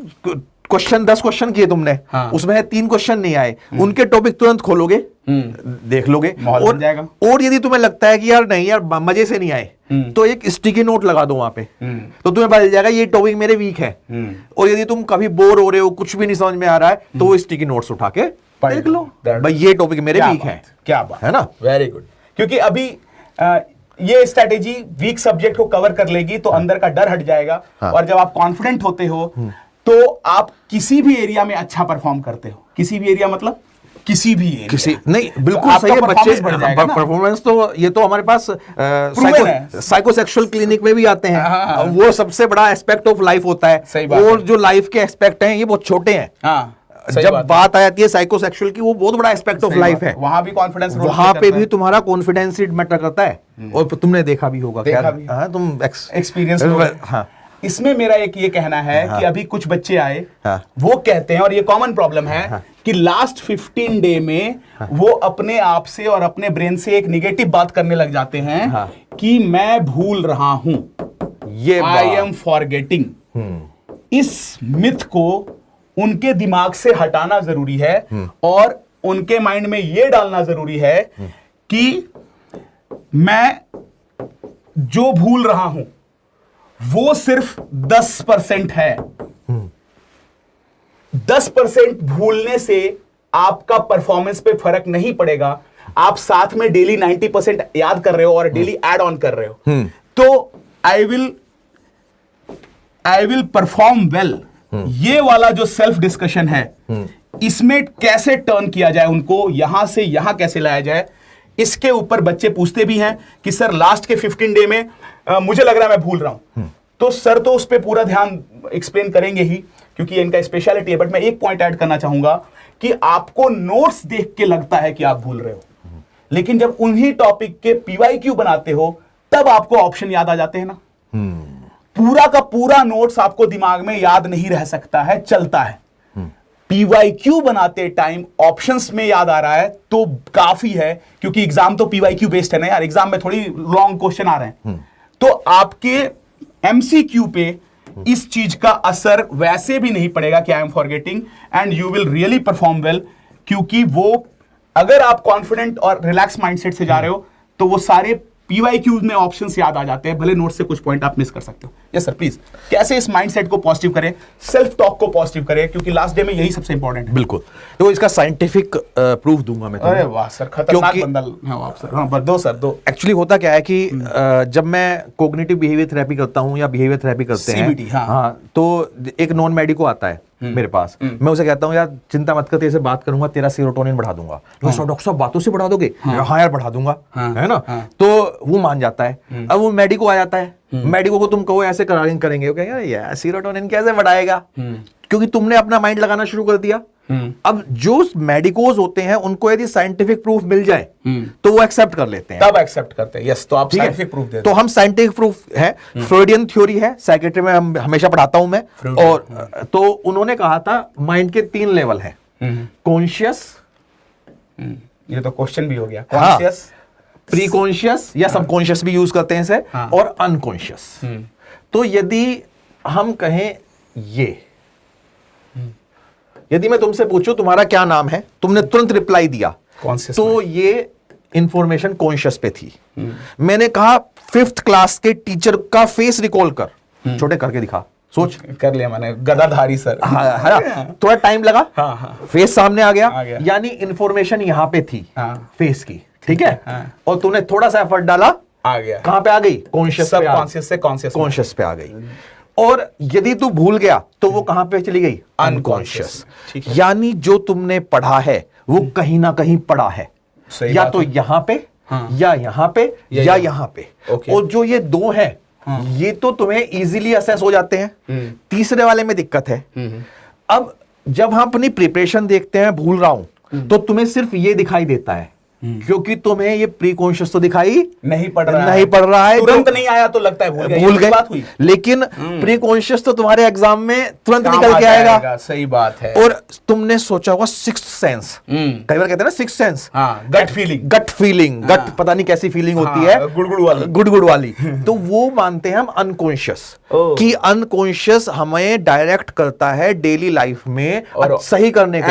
क्वेश्चन 10 क्वेश्चन किए तुमने, उसमें 3 क्वेश्चन नहीं आए, उनके टॉपिक तुरंत खोलोगे, देख लोगे, और यदि तुम्हें लगता है कि यार नहीं यार मजे से नहीं आए, तो एक स्टिकी नोट लगा दो वहां पे, तो तुम्हें पता चल जाएगा ये टॉपिक मेरे वीक है। और यदि तुम कभी बोर हो रहे हो, कुछ भी नहीं समझ में आ रहा है, तो वो स्टिकी नोट्स उठा के देख लो, भाई ये टॉपिक मेरे वीक है। क्या बात है ना, वेरी गुड। क्योंकि अभी ये स्ट्रेटेजी वीक सब्जेक्ट को कवर कर लेगी तो अंदर का डर हट जाएगा, और जब आप कॉन्फिडेंट होते हो तो आप किसी भी एरिया में अच्छा परफॉर्म करते हो। किसी भी एरिया मतलब किसी भी एरिया, नहीं बिल्कुल सही है बच्चे, परफॉर्मेंस तो ये तो हमारे पास साइकोसेक्सुअल क्लिनिक में भी आते हैं। वो सबसे बड़ा एस्पेक्ट ऑफ लाइफ होता है, और जो लाइफ के एस्पेक्ट हैं ये बहुत छोटे हैं। जब बात आ जाती है साइकोसेक्सुअल की, वो बहुत बड़ा एस्पेक्ट ऑफ लाइफ है, वहां भी कॉन्फिडेंस, वहां पे भी तुम्हारा कॉन्फिडेंस मैटर करता है, और तुमने देखा भी होगा, तुम एक्सपीरियंस। इसमें मेरा एक ये कहना है कि अभी कुछ बच्चे आए, वो कहते हैं, और ये कॉमन प्रॉब्लम है कि लास्ट 15 डे में वो अपने आप से और अपने ब्रेन से एक निगेटिव बात करने लग जाते हैं कि मैं भूल रहा हूं, ये आई एम फॉरगेटिंग। इस मिथ को उनके दिमाग से हटाना जरूरी है, और उनके माइंड में यह डालना जरूरी है कि मैं जो भूल रहा हूं वो सिर्फ 10% है। 10% भूलने से आपका परफॉर्मेंस पे फर्क नहीं पड़ेगा। आप साथ में डेली 90% याद कर रहे हो और डेली ऐड ऑन कर रहे हो, तो आई विल परफॉर्म वेल। ये वाला जो सेल्फ डिस्कशन है, इसमें कैसे टर्न किया जाए, उनको यहां से यहां कैसे लाया जाए, इसके ऊपर बच्चे पूछते भी हैं कि सर लास्ट के 15 डे में मुझे लग रहा है मैं भूल रहा हूं। तो सर तो उस पर पूरा ध्यान एक्सप्लेन करेंगे ही क्योंकि इनका स्पेशलिटी है, बट मैं एक पॉइंट ऐड करना चाहूंगा कि आपको नोट्स देख के लगता है कि आप भूल रहे हो, लेकिन जब उन्हीं टॉपिक के पीवाईक्यू बनाते हो तब आपको ऑप्शन याद आ जाते हैं ना। पूरा का पूरा नोट्स आपको दिमाग में याद नहीं रह सकता है, चलता है। पीवाईक्यू बनाते टाइम ऑप्शंस में याद आ रहा है तो काफी है, क्योंकि एग्जाम तो पीवाईक्यू बेस्ड है ना यार, एग्जाम में थोड़ी लॉन्ग क्वेश्चन आ रहे हैं। तो आपके एमसीक्यू पे इस चीज का असर वैसे भी नहीं पड़ेगा कि I am forgetting, and you will really perform well, क्योंकि वो अगर आप कॉन्फिडेंट और रिलैक्स माइंडसेट से जा रहे हो तो वो सारे पीवाईक्यूज में ऑप्शंस याद आ जाते हैं, भले नोट से कुछ पॉइंट आप मिस कर सकते हो। यस सर, प्लीज कैसे इस माइंडसेट को पॉजिटिव करें, सेल्फ टॉक को पॉजिटिव करें, क्योंकि लास्ट डे में यही सबसे इंपॉर्टेंट है। बिल्कुल, तो इसका साइंटिफिक प्रूफ दूंगा मैं तुम्हें। अरे वाह सर, खतरनाक बंदल हैं आप सर। हाँ, दो सर, दो। एक्चुअली होता क्या है कि जब मैं कोग्निटिव बिहेवियर थेरेपी करता हूँ या बिहेवियर थेरेपी करते CBT, हैं, हाँ। हाँ, तो एक नॉन मेडिको आता है मेरे पास, मैं उसे कहता हूँ यार चिंता मत कर, तेरे से बात करूंगा, तेरा सेरोटोनिन बढ़ा दूंगा। डॉक्टर साहब बातों से बढ़ा दोगे? हाँ यार बढ़ा दूंगा, है ना। तो वो मान जाता है। अब वो मेडिको आ जाता है, मेडिको को तुम कहो ऐसे करेंगे, वो कहेंगे यार सेरोटोनिन कैसे बढ़ाएगा, क्योंकि तुमने अपना माइंड लगाना शुरू कर दिया। अब जो मेडिकोज होते हैं उनको यदि साइंटिफिक प्रूफ मिल जाए तो वो एक्सेप्ट कर लेते हैं, तब एक्सेप्ट करते हैं। यस, तो आप साइंटिफिक प्रूफ दे दो। तो हम साइंटिफिक प्रूफ है, फ्रॉइडियन थ्योरी है, साइकेट्री में हम हमेशा पढ़ाता हूं मैं। और तो उन्होंने कहा था माइंड के 3 लेवल हैं, कॉन्शियस, ये तो क्वेश्चन भी हो गया, हाँ, कॉन्शियस, प्री कॉन्शियस या सबकॉन्शियस भी यूज करते हैं इसे, और अनकॉन्शियस। तो यदि हम कहें यदि मैं तुमसे पूछूं तुम्हारा क्या नाम है, तुमने तुरंत रिप्लाई दिया, तो ये इंफॉर्मेशन कॉन्शियस पे थी। मैंने कहा 5th क्लास के टीचर का फेस रिकॉल कर, छोटे करके दिखा, सोच। कर लिया मैंने, गदाधारी सर। हाँ, थोड़ा टाइम लगा, फेस सामने आ गया, यानी इंफॉर्मेशन यहां पे थी फेस की, ठीक है। और तूने थोड़ा सा एफर्ट डाला, आ गया, कहां पे आ गई? कॉन्शियस, सबकॉन्शियस से कॉन्शियस पे आ गई। और यदि तू भूल गया तो वो कहां पे चली गई? अनकॉन्शियस। यानी जो तुमने पढ़ा है वो कहीं ना कहीं पढ़ा है, या तो यहां पे, या यहां पे, या यहां पे। और जो ये 2 हैं, ये तो तुम्हें इजीली असेस हो जाते हैं, तीसरे वाले में दिक्कत है। अब जब हम अपनी प्रिपरेशन देखते हैं, भूल रहा हूं, तो तुम्हें सिर्फ ये दिखाई देता है, क्योंकि तुम्हें ये प्री कॉन्शियस तो दिखाई नहीं पड़ रहा है, तुरंत नहीं आया तो लगता है भूल गए, बात हुई। लेकिन प्री कॉन्शियस तो तुम्हारे एग्जाम में तुरंत निकल के आएगा। सही बात है। और तुमने सोचा होगा सिक्स्थ सेंस, कई बार कहते हैं ना सिक्स्थ सेंस, गट फीलिंग, गट पता नहीं कैसी फीलिंग होती है, गुड़गुड़ वाली। तो वो मानते हैं हम अनकॉन्शियस, कि अनकॉन्शियस हमें डायरेक्ट करता है डेली लाइफ में और सही करने को,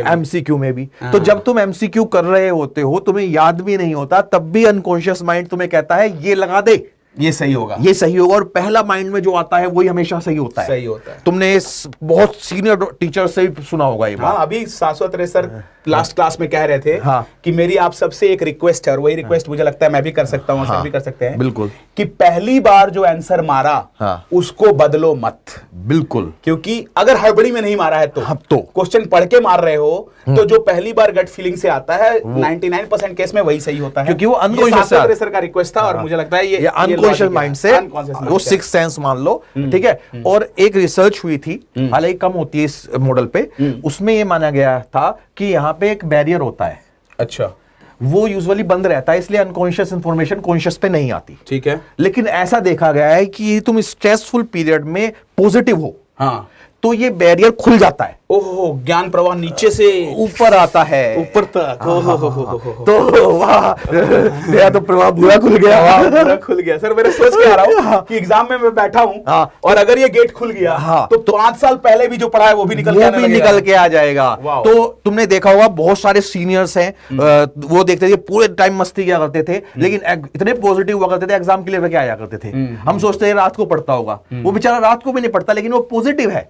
एमसीक्यू में भी। तो जब तुम एमसीक्यू कर रहे होते हो, तुम्हें याद भी नहीं होता, तब भी अनकॉन्शियस माइंड तुम्हें कहता है ये लगा दे, ये सही होगा, ये सही होगा। और पहला माइंड में जो आता है वही हमेशा सही होता है। तुमने बहुत सीनियर टीचर से भी सुना होगा ये बात। अभी शाश्वत सर लास्ट क्लास में कह रहे थे कि मेरी आप सबसे एक रिक्वेस्ट है, और वही रिक्वेस्ट मुझे लगता है मैं भी कर सकता हूं, सर भी कर सकते हैं। बिल्कुल, कि पहली बार जो आंसर मारा उसको बदलो मत। बिल्कुल, क्योंकि अगर हड़बड़ी में नहीं मारा है तो क्वेश्चन पढ़ के मार रहे हो, तो जो पहली बार गट फीलिंग से आता है 99% केस में वही सही होता है, क्योंकि वो अनकॉन्शियस सर का रिक्वेस्ट था। और मुझे लगता है ये अनकॉन्शियस माइंड से वो सिक्स्थ सेंस मान लो, ठीक है। और एक रिसर्च हुई थी, हालांकि कम होती है इस मॉडल पे, उसमें ये माना गया था कि यहाँ पे एक बैरियर होता है, अच्छा, वो यूजुअली बंद रहता है, इसलिए अनकॉन्शियस इंफॉर्मेशन कॉन्शियस पे नहीं आती, ठीक है। लेकिन ऐसा देखा गया है कि तुम स्ट्रेसफुल पीरियड में पॉजिटिव हो, तो ये बैरियर खुल जाता है, ओहो, ज्ञान प्रवाह नीचे से ऊपर आता है, ऊपर तक। तो वाह, मेरा तो प्रवाह पूरा खुल गया, पूरा खुल गया। सर मेरे सोच के आ रहा हूँ कि एग्जाम में मैं बैठा हूँ और अगर ये गेट खुल गया तो 5 साल पहले भी जो पढ़ा है वो भी निकल के आ जाएगा। तो तुमने देखा होगा बहुत सारे सीनियर्स हैं, वो देखते थे पूरे टाइम मस्ती किया करते थे, लेकिन इतने पॉजिटिव हुआ करते थे, एग्जाम के लिए क्या आया करते थे। हम सोचते हैं रात को पढ़ता होगा, वो बेचारा रात को भी नहीं पढ़ता, लेकिन वो पॉजिटिव है।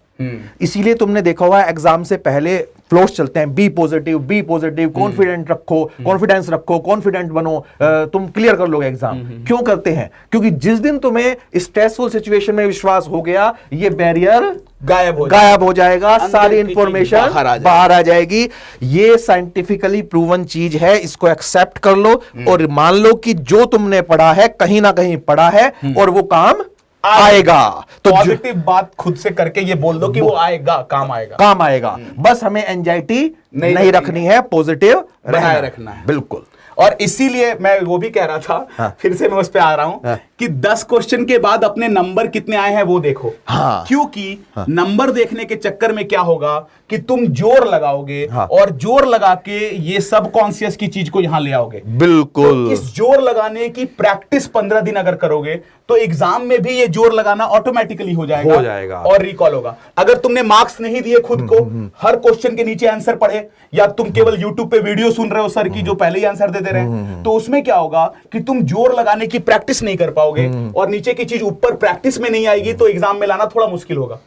इसीलिए तुमने देखा होगा एग्जाम से पहले फ्लोस चलते हैं, बी पॉजिटिव, कॉन्फिडेंट रखो, कॉन्फिडेंस रखो, कॉन्फिडेंट बनो, तुम क्लियर कर लोगे एग्जाम। क्यों करते हैं? क्योंकि जिस दिन तुम्हें स्ट्रेसफुल सिचुएशन में विश्वास हो गया, ये बैरियर गायब हो जाएगा, सारी इंफॉर्मेशन बाहर आ जाएगी। ये साइंटिफिकली प्रूवन चीज है, इसको एक्सेप्ट कर लो और मान लो कि जो तुमने पढ़ा है कहीं ना कहीं पढ़ा है और वो काम आएगा। तो पॉजिटिव बात खुद से करके ये बोल दो कि वो आएगा, काम आएगा, काम आएगा। बस हमें एंजाइटी नहीं रखनी है, पॉजिटिव बनाए रखना है। बिल्कुल। और इसीलिए मैं वो भी कह रहा था, हाँ। फिर से मैं उस पे आ रहा हूं कि 10 क्वेश्चन के बाद अपने नंबर कितने आए हैं वो देखो। हाँ। क्योंकि नंबर देखने के चक्कर में क्या होगा कि तुम जोर लगाओगे, हाँ। और जोर लगा के ये सब कॉन्शियस की चीज को यहां ले आओगे। बिल्कुल। तो इस जोर लगाने की प्रैक्टिस 15 दिन अगर करोगे तो एग्जाम में भी ये जोर लगाना ऑटोमेटिकली हो जाएगा और रिकॉल होगा। अगर तुमने मार्क्स नहीं दिए खुद को, हर क्वेश्चन के नीचे आंसर पढ़े, या तुम केवल यूट्यूब पे वीडियो सुन रहे हो सर की जो पहले ही आंसर देते रहे, तो उसमें क्या होगा कि तुम जोर लगाने की प्रैक्टिस नहीं कर पाओगे, और नीचे की चीज ऊपर प्रैक्टिस में नहीं आएगी, तो एग्जाम में लाना थोड़ा मुश्किल होगा।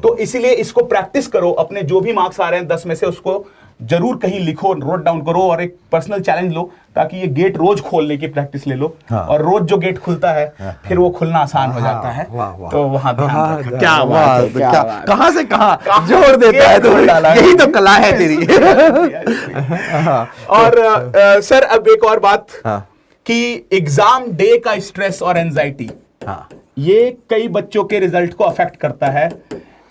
तो इसीलिए इसको प्रैक्टिस करो। अपने जो भी मार्क्स आ रहे हैं 10 में से, उसको जरूर कहीं लिखो, नोट डाउन करो, और एक पर्सनल चैलेंज लो, ताकि ये गेट रोज खोलने की प्रैक्टिस ले लो। हाँ। और रोज जो गेट खुलता है, फिर वो खुलना आसान हो जाता है। तो वहां ध्यान रखो। क्या बात है, क्या बात है। कहां से कहां जोड़ देता है, तो यही तो कला है तेरी। और सर अब एक और बात, हाँ। कि एग्जाम डे का स्ट्रेस और एंजाइटी, हाँ। ये कई बच्चों के रिजल्ट को अफेक्ट करता है।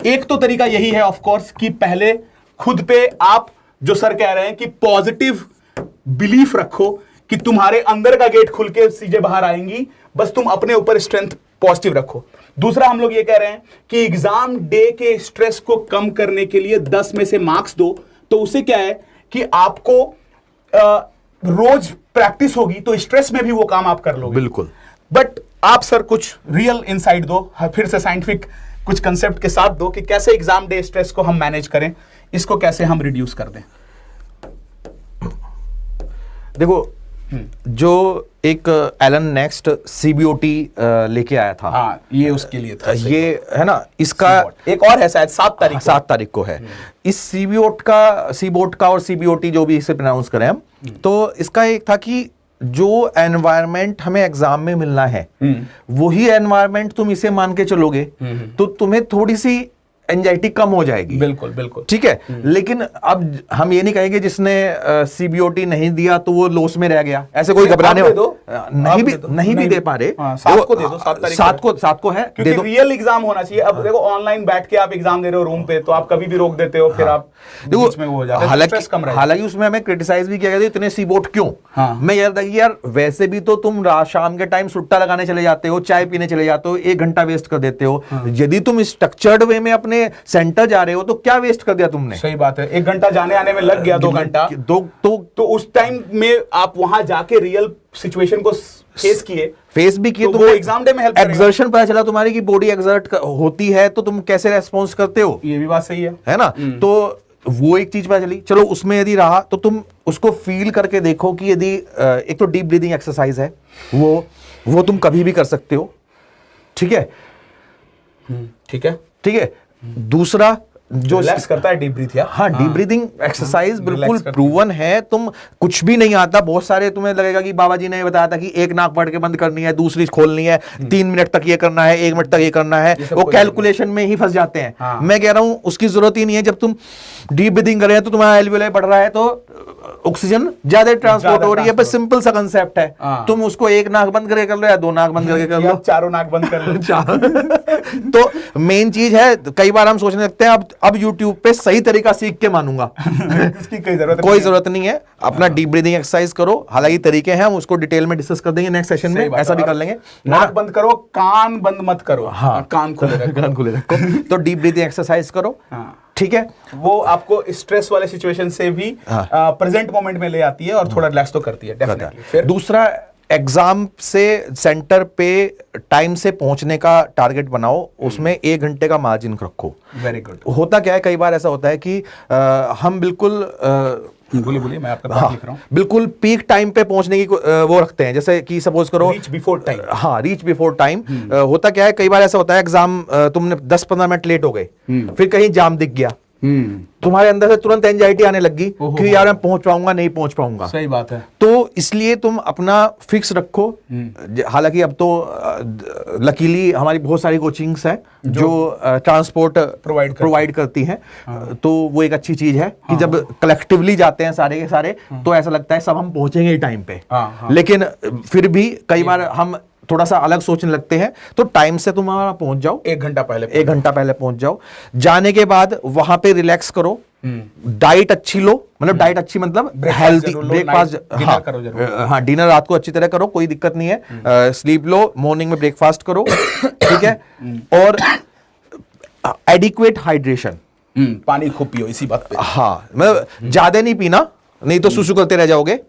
एक तो तरीका यही है ऑफ कोर्स कि पहले खुद पे आप, जो सर कह रहे हैं कि पॉजिटिव बिलीफ रखो कि तुम्हारे अंदर का गेट खुल के चीजें बाहर आएंगी, बस तुम अपने ऊपर स्ट्रेंथ पॉजिटिव रखो। दूसरा हम लोग ये कह रहे हैं कि एग्जाम डे के स्ट्रेस को कम करने के लिए 10 में से मार्क्स दो। तो उससे क्या है कि आपको रोज प्रैक्टिस होगी, तो स्ट्रेस में भी वो काम आप कर लोगे। बिल्कुल। बट आप सर कुछ रियल इंसाइट दो, फिर से साइंटिफिक कुछ कंसेप्ट के साथ दो, कि कैसे एग्जाम डे स्ट्रेस को हम मैनेज करें, इसको कैसे हम रिड्यूस कर दें। देखो, जो एक एलन नेक्स्ट सीबीओटी लेके आया था, हाँ, ये उसके लिए था। ये है ना, इसका एक और है शायद 7 तारीख को है। इस सीबोट का और सीबीओटी जो भी इसे प्रोनाउंस करें हम, तो इसका एक था कि जो एनवायरनमेंट हमें एग्जाम में मिलना है, वही एनवायरनमेंट तुम इसे मान के चलोगे, तो तुम्हें थोड़ी सी एंजाइटी कम हो जाएगी। बिल्कुल बिल्कुल ठीक है। लेकिन अब हम ये नहीं कहेंगे जिसने सीबीओटी नहीं दिया तो वो लॉस में रह गया, ऐसे कोई घबराने नहीं भी दे पा रहे। 7 को दे दो, 7 को है, क्योंकि रियल एग्जाम होना चाहिए। अब देखो, ऑनलाइन बैठ के आप एग्जाम दे रहे हो रूम पे, तो आप कभी भी रोक देते हो, फिर आप बीच में वो हो जाता है। हालांकि उसमें हमें क्रिटिसाइज भी किया गया, इतने सीबोट क्यों। मैं यार वैसे भी तो तुम शाम के टाइम सुट्टा लगाने चले जाते हो, चाय पीने चले जाते हो, 1 घंटा वेस्ट कर देते हो। यदि तुम स्ट्रक्चर्ड वे में अपने सेंटर जा रहे हो, तो क्या वेस्ट कर दिया तुमने। सही बात है, 1 घंटा जाने आने में लग गया, 2 घंटा, तो उस टाइम में आप वहां जाके रियल सिचुएशन को फेस भी किए, तो वो एग्जाम डे में हेल्प करेगा। एक्सर्शन पता चला तुम्हारी कि बॉडी एक्सर्ट होती है, तो तुम कैसे रेस्पॉन्स करते हो, ये भी बात सही है ना। तो वो एक चीज पता चली। चलो, उसमें यदि रहा तो तुम उसको फील करके देखो कि यदि एक तो डीप ब्रीदिंग एक्सरसाइज है, वो तुम कभी भी कर सकते हो। ठीक है, ठीक है। दूसरा जो रिलैक्स करता है, डीप ब्रीथ। हाँ, डीप ब्रीदिंग एक्सरसाइज बिल्कुल प्रूवन है। तुम कुछ भी नहीं आता, बहुत सारे तुम्हें लगेगा कि बाबा जी ने बताया था कि एक नाक पकड़ के बंद करनी है, दूसरी खोलनी है, 3 मिनट तक ये करना है, 1 मिनट तक ये करना है, वो कैलकुलेशन में ही फंस जाते हैं। हाँ। मैं कह रहा हूं उसकी जरूरत ही नहीं है। जब तुम डीप ब्रीदिंग कर रहे हैं तो तुम्हारा एल्वियोलाई बढ़ रहा है, तो ऑक्सीजन ज्यादा ट्रांसपोर्ट हो रही है। बस सिंपल सा कंसेप्ट है। तुम उसको 1 नाक बंद करके कर लो, या 2 नाक बंद करके कर लो, चारों नाक बंद कर लो। तो मेन चीज है, कई बार हम सोचने लगते हैं अब YouTube पे सही तरीका सीख के मानूंगा। इसकी कोई जरूरत नहीं है। अपना डीप ब्रीदिंग एक्सरसाइज करो। हालांकि तरीके हैं, हम उसको डिटेल में डिस्कस कर देंगे नेक्स्ट सेशन में, ऐसा भी कर लेंगे। नाक बंद करो, कान बंद मत करो। हाँ, कान खुले रखो। तो डीप ब्रीदिंग एक्सरसाइज करो। ठीक है, वो आपको स्ट्रेस वाले सिचुएशन से भी प्रेजेंट मोमेंट में ले आती है, और थोड़ा रिलैक्स तो करती है डेफिनेटली। फिर दूसरा, एग्जाम से सेंटर पे टाइम से पहुंचने का टारगेट बनाओ, उसमें 1 घंटे का मार्जिन रखो। Very good. होता क्या है, कई बार ऐसा होता है कि हम बिल्कुल बोलिए, मैं आपका बात लिख रहा हूं। बिल्कुल पीक टाइम पे पहुंचने की वो रखते हैं, जैसे कि सपोज करो रीच बिफोर टाइम। हाँ, रीच बिफोर टाइम। होता क्या है, कई बार ऐसा होता है एग्जाम तुमने 10-15 मिनट लेट हो गए, फिर कहीं जाम दिख गया, तुम्हारे अंदर से तुरंत एंजाइटी आने लगी कि यार मैं पहुंच पाऊंगा, नहीं पहुंच पाऊंगा। सही बात है। तो इसलिए तुम अपना फिक्स रखो। हालांकि अब तो लकीली हमारी बहुत सारी कोचिंग्स हैं जो ट्रांसपोर्ट प्रोवाइड करती हैं। तो वो एक अच्छी चीज है कि जब कलेक्टिवली जाते हैं सारे के सारे, तो ऐसा लगता है सब हम पहुंचेंगे टाइम पे। लेकिन फिर भी कई बार हम थोड़ा सा अलग सोचने लगते हैं, तो टाइम से तुम्हारा पहुंच जाओ, 1 घंटा पहले 1 घंटा पहले पहुंच जाओ। जाने के बाद वहां पे रिलैक्स करो, डाइट अच्छी लो, मतलब डाइट अच्छी मतलब हेल्दी ब्रेकफास्ट, हाँ डिनर रात को अच्छी तरह करो, कोई दिक्कत नहीं है, स्लीप लो, मॉर्निंग में ब्रेकफास्ट करो, ठीक है, और एडिक्वेट हाइड्रेशन, पानी खूब पियो, इसी बात पे। हाँ मतलब ज्यादा नहीं पीना, नहीं तो सुसु करते रह जाओगे,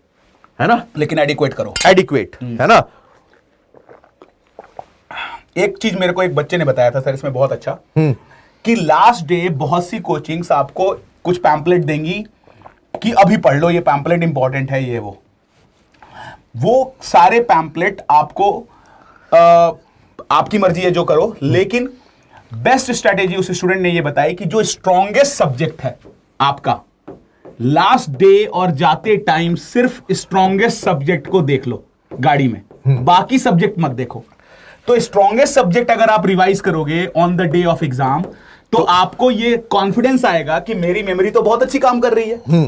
है ना, लेकिन एडिक्वेट करो, एडिक्वेट, है ना। एक चीज मेरे को एक बच्चे ने बताया था सर, इसमें बहुत अच्छा, कि लास्ट डे बहुत सी कोचिंग्स आपको कुछ पैम्पलेट देंगी कि अभी पढ़ लो, ये पैम्पलेट इंपॉर्टेंट है, ये वो सारे पैम्पलेट आपको आपकी मर्जी है जो करो, लेकिन बेस्ट स्ट्रेटेजी उस स्टूडेंट ने ये बताई कि जो स्ट्रॉन्गेस्ट सब्जेक्ट है आपका, लास्ट डे और जाते टाइम सिर्फ स्ट्रॉन्गेस्ट सब्जेक्ट को देख लो गाड़ी में, बाकी सब्जेक्ट मत देखो। तो स्ट्रॉन्गेस्ट सब्जेक्ट अगर आप रिवाइज करोगे on the day of exam, तो आपको ये कॉन्फिडेंस आएगा कि मेरी मेमोरी तो बहुत अच्छी काम कर रही है,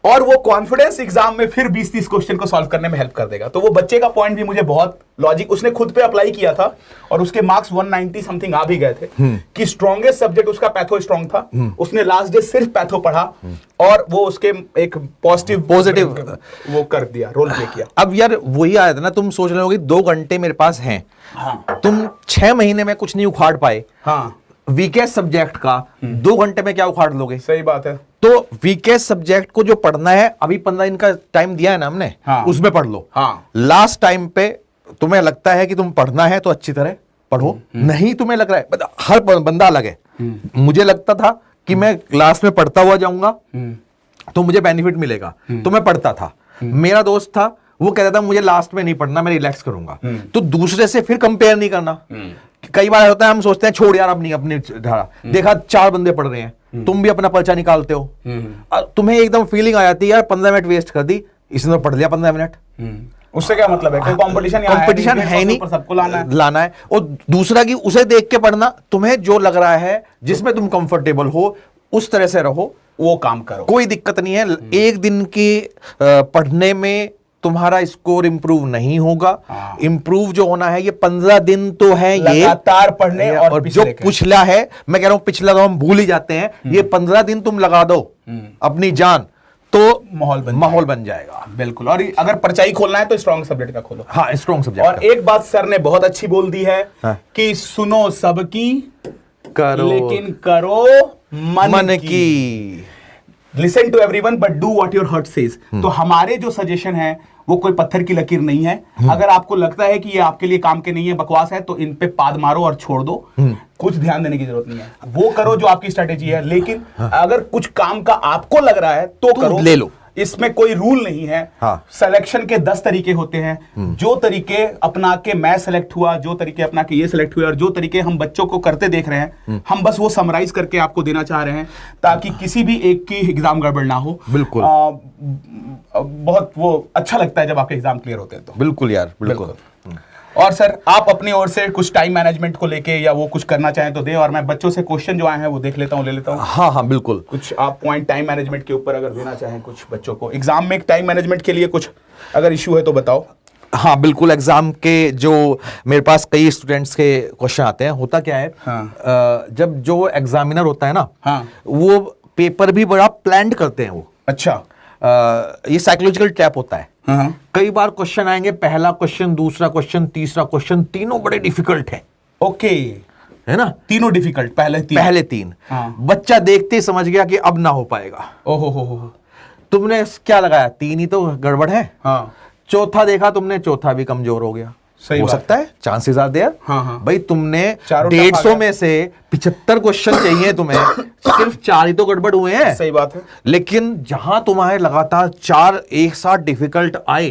और वो कॉन्फिडेंस एग्जाम में फिर 20-30 क्वेश्चन को सॉल्व करने में हेल्प कर देगा। तो वो बच्चे का पॉइंट भी मुझे बहुत लॉजिक, उसने खुद पे अप्लाई किया था और उसके मार्क्स 190 समथिंग आ भी गए थे, कि स्ट्रॉन्गेस्ट सब्जेक्ट उसका पैथो स्ट्रॉन्ग था, उसने लास्ट डे सिर्फ पैथो पढ़ा और वो उसके एक पॉजिटिव वो कर दिया, रोल प्ले किया। अब यार वही आया था ना, तुम सोच रहे होगे 2 घंटे मेरे पास हैं, हाँ, तुम 6 महीने में कुछ नहीं उखाड़ पाए, हाँ, वीकेस्ट सब्जेक्ट का 2 घंटे में क्या उखाड़ लोगे? सही बात है। तो वीकेस्ट सब्जेक्ट को जो पढ़ना है, अभी 15 दिन का टाइम दिया है ना हमने, हाँ, उसमें पढ़ लो। हाँ, लास्ट टाइम पे तुम्हें लगता है कि तुम पढ़ना है तो अच्छी तरह पढ़ो, नहीं तुम्हें लग रहा है, हर बंदा अलग है। मुझे लगता था कि मैं क्लास में पढ़ता हुआ जाऊंगा तो मुझे बेनिफिट मिलेगा, तो मैं पढ़ता था। मेरा दोस्त था, वो कहता था मुझे लास्ट में नहीं पढ़ना, मैं रिलैक्स करूंगा। तो दूसरे से फिर कंपेयर नहीं करना। कई बार होता है हम सोचते हैं छोड़ यार अपनी अपनी धारा, देखा 4 बंदे पढ़ रहे हैं, तुम भी अपना पर्चा निकालते हो, तुम्हें एकदम फीलिंग आ जाती है यार 15 मिनट वेस्ट कर दी, इसने तो पढ़ लिया 15 मिनट, उससे क्या मतलब है? कंपटीशन है नहीं, सबको लाना है। और दूसरा कि उसे देख के पढ़ना, तुम्हें जो लग रहा है जिसमें तुम कंफर्टेबल हो उस तरह से रहो, वो काम करो, कोई दिक्कत नहीं है। एक दिन के पढ़ने में तुम्हारा स्कोर इंप्रूव नहीं होगा, इंप्रूव जो होना है ये 15 दिन तो है, ये लगातार पढ़ने और जो पिछला है, मैं कह रहा हूं पिछला तो हम भूल ही जाते हैं, ये 15 दिन तुम लगा दो अपनी जान, तो माहौल बन जाएगा। बिल्कुल। और अगर परचाई खोलना है तो स्ट्रॉन्ग सब्जेक्ट का खोलो। हाँ, स्ट्रॉन्ग सब्जेक्ट। और एक बात सर ने बहुत अच्छी बोल दी है, कि सुनो सबकी करो लेकिन करो मन की। Listen to everyone but do what your heart says. तो हमारे जो सजेशन है वो कोई पत्थर की लकीर नहीं है। अगर आपको लगता है कि ये आपके लिए काम के नहीं है, बकवास है, तो इन पे पाद मारो और छोड़ दो, कुछ ध्यान देने की जरूरत नहीं है, वो करो जो आपकी स्ट्रेटेजी है। लेकिन अगर कुछ काम का आपको लग रहा है तो करो, ले लो, इसमें कोई रूल नहीं है। सिलेक्शन के 10 तरीके होते हैं, जो तरीके अपना के मैं सिलेक्ट हुआ, जो तरीके अपना के ये सिलेक्ट हुए, और जो तरीके हम बच्चों को करते देख रहे हैं, हम बस वो समराइज करके आपको देना चाह रहे हैं, ताकि किसी भी एक की एग्जाम गड़बड़ ना हो। बिल्कुल। बहुत वो अच्छा लगता है जब आपके एग्जाम क्लियर होते हैं तो। बिल्कुल यार, बिल्कुल। और सर आप अपनी ओर से कुछ टाइम मैनेजमेंट को लेके या वो कुछ करना चाहें तो दे, और मैं बच्चों से क्वेश्चन जो आए हैं वो देख लेता हूँ, ले लेता हूँ। हाँ हाँ बिल्कुल। कुछ आप पॉइंट टाइम मैनेजमेंट के ऊपर अगर देना चाहें कुछ बच्चों को, एग्जाम में टाइम मैनेजमेंट के लिए कुछ अगर इश्यू है तो बताओ। हाँ बिल्कुल। एग्जाम के जो मेरे पास कई स्टूडेंट्स के क्वेश्चन आते हैं, होता क्या है, जब जो एग्जामिनर होता है ना, वो पेपर भी बड़ा प्लान्ड करते हैं वो। अच्छा। ये साइकोलॉजिकल ट्रैप होता है। कई बार क्वेश्चन आएंगे, पहला क्वेश्चन, दूसरा क्वेश्चन, तीसरा क्वेश्चन, तीनों बड़े डिफिकल्ट है। ओके, है ना, तीनों डिफिकल्ट, पहले तीन। बच्चा देखते ही समझ गया कि अब ना हो पाएगा। ओहो, तुमने क्या लगाया, 3 ही तो गड़बड़ है। चौथा देखा तुमने, चौथा भी कमजोर हो गया। सही हो सकता है, चांसेस आर देयर। भाई तुमने 150 में से 75 क्वेश्चन चाहिए तुम्हें, सिर्फ 4 ही तो गड़बड़ हुए हैं। सही बात है। लेकिन जहां तुम्हारे लगातार 4 एक साथ डिफिकल्ट आए,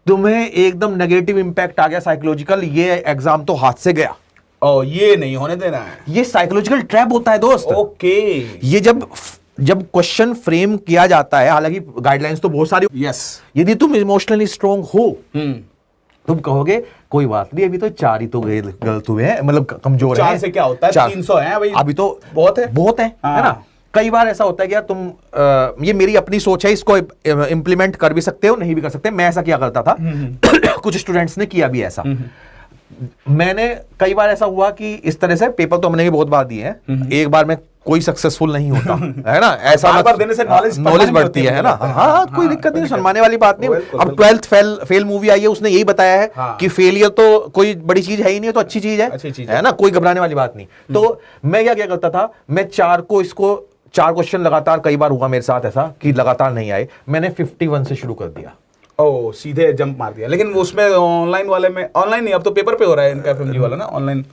तुम्हें एकदम नेगेटिव इंपैक्ट आ गया साइकोलॉजिकल, ये एग्जाम तो हाथ से गया। ये नहीं होने देना है। ये साइकोलॉजिकल ट्रैप होता है दोस्त। ओके। ये जब क्वेश्चन फ्रेम किया जाता है, हालांकि गाइडलाइंस तो बहुत सारी, यस, यदि तुम इमोशनली स्ट्रांग हो, तुम कहोगे कोई बात नहीं, अभी तो 4 ही तो गलत हुए हैं, मतलब कमजोर है। 4 से क्या होता है, 300 है भाई, अभी तो बहुत है, है ना। कई बार ऐसा होता है कि यार तुम ये मेरी अपनी सोच है, इसको इम्प्लीमेंट कर भी सकते हो, नहीं भी कर सकते। मैं ऐसा किया करता था, कुछ स्टूडेंट्स ने किया भी ऐसा। मैंने कई बार ऐसा हुआ कि इस तरह से पेपर तो हमने भी बहुत बार दिए हैं, एक बार में कोई सक्सेसफुल नहीं होता है ना, ऐसा बार देने से नॉलेज बढ़ती है ना। हाँ, कोई दिक्कत नहीं, शर्माने वाली बात नहीं। अब 12th फेल मूवी आई है, उसने यही बताया है कि फेलियर तो कोई बड़ी चीज है ही नहीं, तो अच्छी चीज है ना, कोई घबराने वाली बात नहीं। तो मैं क्या करता था, मैं 4 क्वेश्चन लगातार, कई बार हुआ मेरे साथ ऐसा कि लगातार नहीं आए, मैंने 51 से शुरू कर दिया। ओ, सीधे जंप मार दिया। लेकिन उसमें ऑनलाइन वाले में, ऑनलाइन नहीं, अब तो पेपर पे हो रहा है इनका एफएमजी वाला ना, ऑनलाइन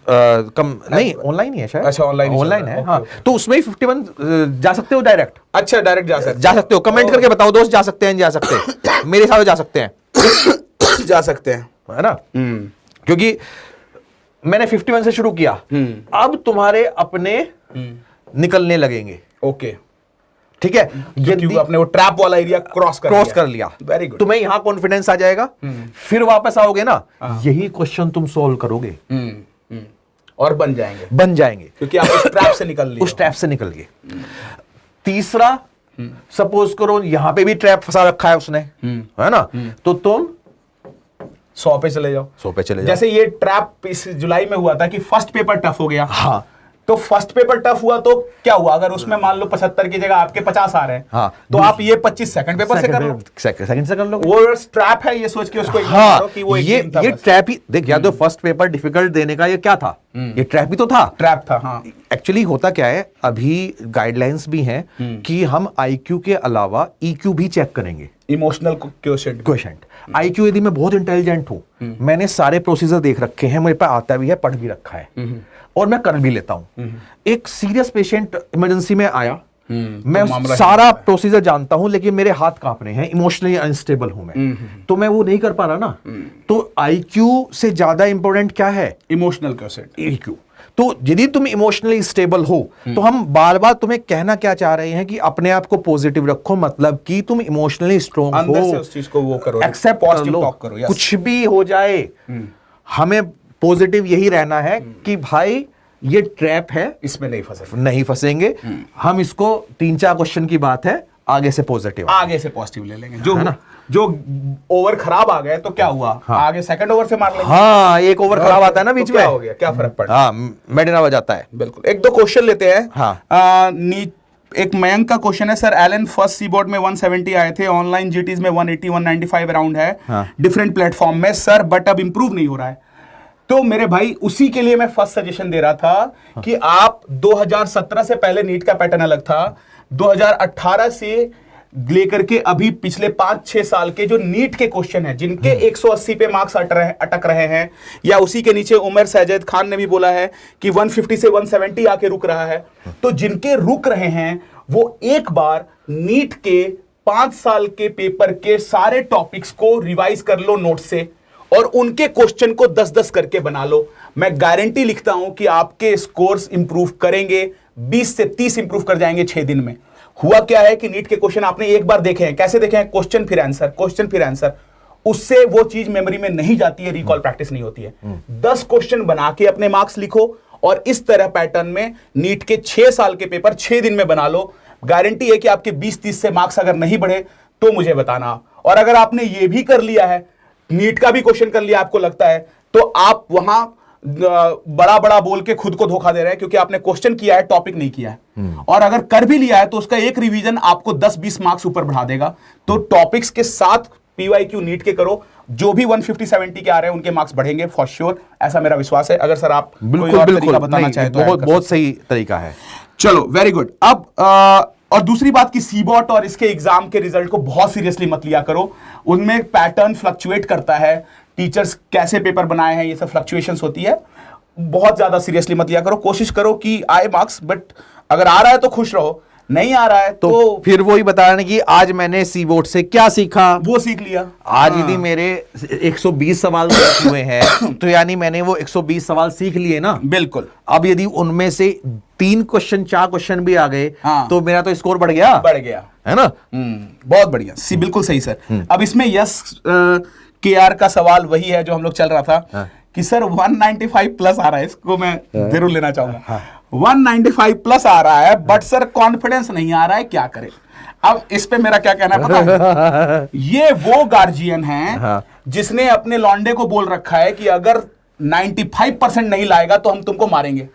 कम नहीं, ऑनलाइन ही है शायद। अच्छा, ऑनलाइन है। हाँ, तो उसमें ही 51 जा सकते हो डायरेक्ट। अच्छा, डायरेक्ट जा सकते हो। कमेंट करके बताओ दोस्त, जा सकते हैं जा सकते हैं। मेरे हिसाब से जा सकते हैं जा सकते हैं, है ना। क्योंकि मैंने 51 से शुरू किया, अब तुम्हारे अपने निकलने लगेंगे। ओके, ठीक है, यदि आपने वो ट्रैप वाला एरिया क्रॉस कर लिया, वेरी गुड, तुम्हें यहां कॉन्फिडेंस आ जाएगा। फिर वापस आओगे ना, यही क्वेश्चन तुम सॉल्व करोगे और बन जाएंगे क्योंकि आप उस ट्रैप से निकल लिए। तीसरा, सपोज करो यहां पे भी ट्रैप फंसा रखा है उसने, है ना, तो तुम 100 पे चले जाओ। जैसे ये ट्रैप इस जुलाई में हुआ था कि फर्स्ट पेपर टफ हो गया। हाँ, तो फर्स्ट पेपर टफ हुआ तो क्या हुआ, अगर उसमें मान लो 75 की जगह आपके 50 आ रहे हैं, हाँ, तो आप ये 25 सेकंड पेपर से कर लो, सेकंड से कर लो। वो ट्रैप है, ये सोच के उसको हाँ, करो कि वो ये ट्रैप ही देख, या तो फर्स्ट पेपर डिफिकल्ट देने का ये क्या था, ये ट्रैप ही तो था। ट्रैप था, हाँ। एक्चुअली होता क्या है, अभी गाइडलाइंस भी हैं कि हम आईक्यू के अलावा ईक्यू भी चेक करेंगे, इमोशनल क्वोशेंट। आईक्यू यदि मैं बहुत इंटेलिजेंट हूं, मैंने सारे प्रोसीजर देख रखे हैं, मेरे पास आता भी है, पढ़ भी रखा है, और मैं कर भी लेता हूं। एक सीरियस पेशेंट इमरजेंसी में आया, मैं सारा प्रोसीजर जानता हूं, लेकिन मेरे हाथ कांप रहे हैं, इमोशनली अनस्टेबल हूं मैं, तो मैं वो नहीं कर पा रहा ना। तो आईक्यू से ज्यादा इंपॉर्टेंट क्या है, इमोशनल क्वोशेंट, ईक्यू। तो यदि तुम इमोशनली स्टेबल हो, तो हम बार बार तुम्हें कहना क्या चाह रहे हैं कि अपने आप को पॉजिटिव रखो, मतलब कि तुम इमोशनली स्ट्रॉन्ग हो, अंदर से उस चीज को वो करो, एक्सेप्ट कर लो, कुछ भी हो जाए, हमें पॉजिटिव यही रहना है कि भाई ये ट्रैप है, इसमें नहीं फंसेंगे। हम इसको 3-4 क्वेश्चन की बात है, आगे से पॉजिटिव ले लेंगे। जो ओवर खराब आ गए तो क्या हुआ, हाँ, आगे सेकंड ओवर से मार लेंगे। हाँ, एक ओवर खराब आता है ना बीच में, क्या हो गया, क्या फर्क पड़ा। हाँ, मेडिना बजाता है। बिल्कुल। 1-2 क्वेश्चन लेते हैं। हाँ। एक मयंक का क्वेश्चन है, सर एलन फर्स्ट सीबोर्ड में 170 आए थे, ऑनलाइन जीटीज में 180 195 अराउंड है, डिफरेंट प्लेटफॉर्म में सर, बट अब इंप्रूव नहीं हो रहा है। तो मेरे भाई, उसी के लिए मैं फर्स्ट सजेशन दे रहा था कि आप 2017 से पहले नीट का पैटर्न अलग था, 2018 से लेकर के अभी पिछले 5-6 साल के जो नीट के क्वेश्चन हैं, जिनके 180 पे मार्क्स अटक रहे हैं, या उसी के नीचे उमर सैयद खान ने भी बोला है कि 150 से 170 आके रुक रहा है, तो जिनके रुक रहे हैं वो एक बार नीट के 5 साल के पेपर के सारे टॉपिक्स को रिवाइज कर लो नोट से, और उनके क्वेश्चन को 10-10 करके बना लो। मैं गारंटी लिखता हूं कि आपके स्कोर्स इंप्रूव करेंगे, 20 से 30 इंप्रूव कर जाएंगे 6 दिन में। हुआ क्या है कि नीट के क्वेश्चन आपने एक बार देखे हैं, कैसे देखे हैं, क्वेश्चन फिर आंसर, उससे वो चीज मेमोरी में नहीं जाती है, रिकॉल प्रैक्टिस नहीं होती है। 10 क्वेश्चन बना के अपने मार्क्स लिखो, और इस तरह पैटर्न में नीट के 6 साल के पेपर 6 दिन में बना लो। गारंटी है कि आपके 20-30 से मार्क्स अगर नहीं बढ़े तो मुझे बताना। और अगर आपने ये भी कर लिया है, नीट का भी क्वेश्चन कर लिया आपको लगता है, तो आप वहां बड़ा बड़ा बोल के खुद को धोखा दे रहे हैं, क्योंकि आपने क्वेश्चन किया है, टॉपिक नहीं किया है। और अगर कर भी लिया है तो उसका एक रिवीजन आपको 10-20 मार्क्स ऊपर बढ़ा देगा। तो टॉपिक्स के साथ पीवाईक्यू नीट के करो, जो भी 150-70 के आ रहे हैं उनके मार्क्स बढ़ेंगे फॉर श्योर, ऐसा मेरा विश्वास है। अगर सर आप कोई और तरीका बताना चाहे तो बहुत सही तरीका है। चलो, वेरी गुड। अब और दूसरी बात कि सीबॉट और इसके एग्जाम के रिजल्ट को बहुत सीरियसली मत लिया करो, उनमें पैटर्न फ्लक्चुएट करता है, टीचर्स कैसे पेपर बनाए हैं, ये सब फ्लक्चुएशंस होती है, बहुत ज्यादा सीरियसली मत लिया करो। कोशिश करो कि आए मार्क्स, बट अगर आ रहा है तो खुश रहो, नहीं आ रहा है तो फिर वही बता रहे हैं कि आज मैंने सीबोर्ड से क्या सीखा, वो सीख लिया। आज यदि मेरे 120 सवाल हुए हैं तो यानी मैंने वो 120 सवाल सीख लिए ना। बिल्कुल। अब यदि उनमें से 3 क्वेश्चन 4 क्वेश्चन भी आ गए, तो मेरा तो स्कोर बढ़ गया है ना। बहुत बढ़िया, बिल्कुल सही सर। अब इसमें यस केआर का सवाल वही है जो हम लोग चल रहा था कि सर 195 प्लस आ रहा है, इसको मैं जरूर लेना चाहूंगा। 195 प्लस आ रहा है, बट सर कॉन्फिडेंस नहीं आ रहा है, क्या करें? अब इस पे मेरा क्या कहना है पता है? ये वो गार्जियन है जिसने अपने लौंडे को बोल रखा है कि अगर 95% नहीं लाएगा तो हम तुमको मारेंगे।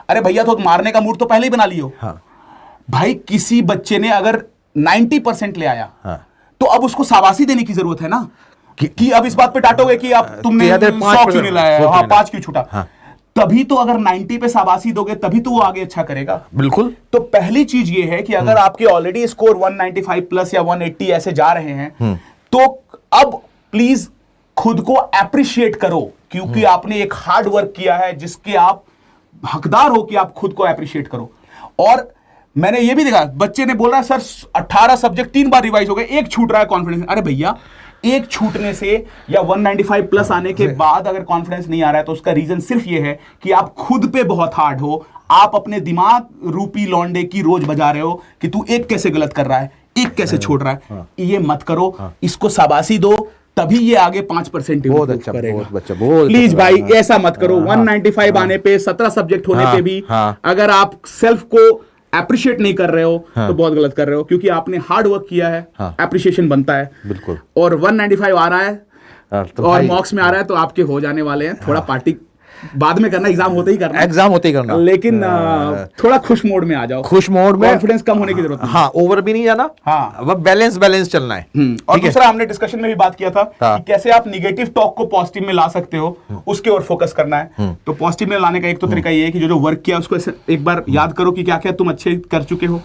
अरे भैया, तो मारने का मूड तो पहले ही बना लियो। भाई, किसी बच्चे ने अगर 90% ले आया तो अब उसको शाबाशी देने की जरूरत है ना, कि अब इस बात पे डांटोगे कि आप तुमने 100 क्यों नहीं लाया, 5 क्यों छूटा। तभी तो अगर 90 पे शाबाशी दोगे तभी तो वो आगे अच्छा करेगा। बिल्कुल। तो पहली चीज ये है कि अगर आपके ऑलरेडी स्कोर 195 प्लस या 180 ऐसे जा रहे हैं तो अब प्लीज खुद को एप्रिशिएट करो, क्योंकि आपने एक हार्ड वर्क किया है जिसके आप हकदार हो कि आप खुद को एप्रिशिएट करो। और मैंने ये भी देखा, बच्चे ने बोला सर 18 सब्जेक्ट 3 बार रिवाइज हो गए, एक छूट रहा है कॉन्फिडेंस। अरे भैया, एक छूटने से या 195 प्लस आने के बाद अगर कॉन्फिडेंस नहीं आ रहा है तो उसका रीजन सिर्फ ये है कि आप खुद पे बहुत हार्ड हो। आप अपने दिमाग रूपी लौंडे की रोज बजा रहे हो कि तू एक कैसे गलत कर रहा है, एक कैसे छोड़ रहा है। ये मत करो, इसको शाबाशी दो, तभी ये आगे 5% बहुत अच्छा करेगा। प्लीज भाई, ऐसा मत करो। 195 आने पे, 17 सब्जेक्ट होने पे भी अगर आप सेल्फ को एप्रिशिएट नहीं कर रहे हो तो बहुत गलत कर रहे हो, क्योंकि आपने हार्ड वर्क किया है। एप्रिशिएशन बनता है। बिल्कुल। और 195 आ रहा है तो और मॉक्स में आ रहा है तो आपके हो जाने वाले हैं। थोड़ा पार्टी बाद में करना, एग्जाम होते ही करना, एग्जाम होते ही करना, लेकिन थोड़ा खुश मोड में आ जाओ। खुश मोड में, कॉन्फिडेंस कम होने की जरूरत नहीं। हाँ, ओवर भी नहीं जाना। हाँ, वह बैलेंस चलना है। और दूसरा, हमने डिस्कशन में भी बात किया था कि कैसे आप निगेटिव टॉक को पॉजिटिव में ला सकते हो, उसके ओर फोकस करना है। तो पॉजिटिव में लाने का एक तो तरीका ये है कि जो वर्क किया उसको एक बार याद करो कि क्या क्या तुम अच्छे कर चुके हो,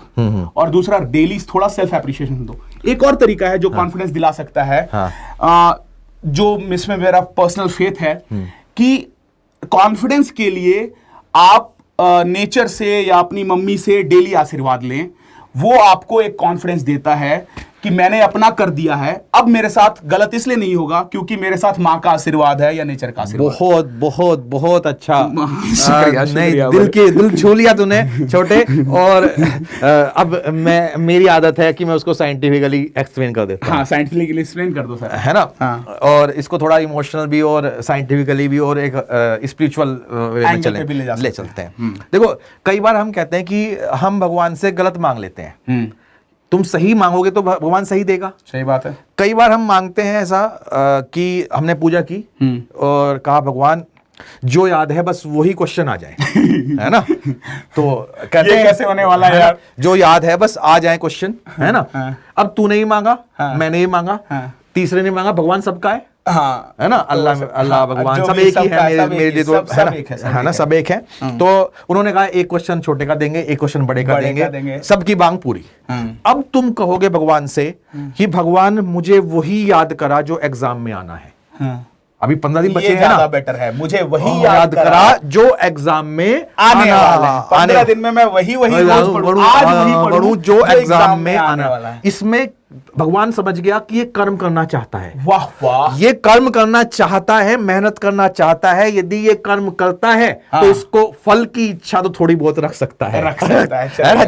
और दूसरा डेली थोड़ा सेल्फ एप्रिशिएशन दो। एक और तरीका है जो कॉन्फिडेंस दिला सकता है, जो इसमें मेरा पर्सनल फेथ है कि कॉन्फिडेंस के लिए आप नेचर से या अपनी मम्मी से डेली आशीर्वाद लें। वो आपको एक कॉन्फिडेंस देता है कि मैंने अपना कर दिया है, अब मेरे साथ गलत इसलिए नहीं होगा क्योंकि मेरे साथ माँ का आशीर्वाद है या नेचर का आशीर्वाद। बहुत बहुत बहुत अच्छा। नहीं, दिल छू लिया तूने छोटे। और अब मेरी आदत है कि मैं उसको साइंटिफिकली एक्सप्लेन कर देता हूं। हाँ, साइंटिफिकली एक्सप्लेन कर दो सर, है ना। हाँ। और इसको थोड़ा इमोशनल भी और साइंटिफिकली भी और एक स्पिरिचुअल वे में ले चलते हैं। देखो, कई बार हम कहते हैं कि हम भगवान से गलत मांग लेते हैं। तुम सही मांगोगे तो भगवान सही देगा। सही बात है। कई बार हम मांगते हैं ऐसा कि हमने पूजा की और कहा भगवान जो याद है बस वही क्वेश्चन आ जाए, है ना। तो कहते हैं कैसे होने वाला है यार, जो याद है बस आ जाए क्वेश्चन, है ना। अब तू नहीं मांगा, मैंने ही मांगा, तीसरे ने मांगा, भगवान सबका है। हाँ, है ना। अल्लाह भगवान सब एक ही है मेरे लिए, तो है ना, सब एक है। तो उन्होंने कहा एक क्वेश्चन छोटे का देंगे, एक क्वेश्चन बड़े का देंगे, सबकी मांग पूरी। अब तुम कहोगे भगवान से कि भगवान मुझे वही याद करा जो एग्जाम में आना है। अभी 15 दिन बचे हैं ना, बेटर है, मुझे वही याद करा जो एग्जाम में आने वाला है। 15 दिन में मैं वही रोज पढ़ूं, आज वही पढ़ूं जो एग्जाम में आने वाला है। इसमें भगवान समझ गया कि ये कर्म करना चाहता है। वाह वाह, ये कर्म करना चाहता है, मेहनत करना चाहता है। यदि ये कर्म करता है तो इसको फल की इच्छा तो थोड़ी बहुत रख सकता है,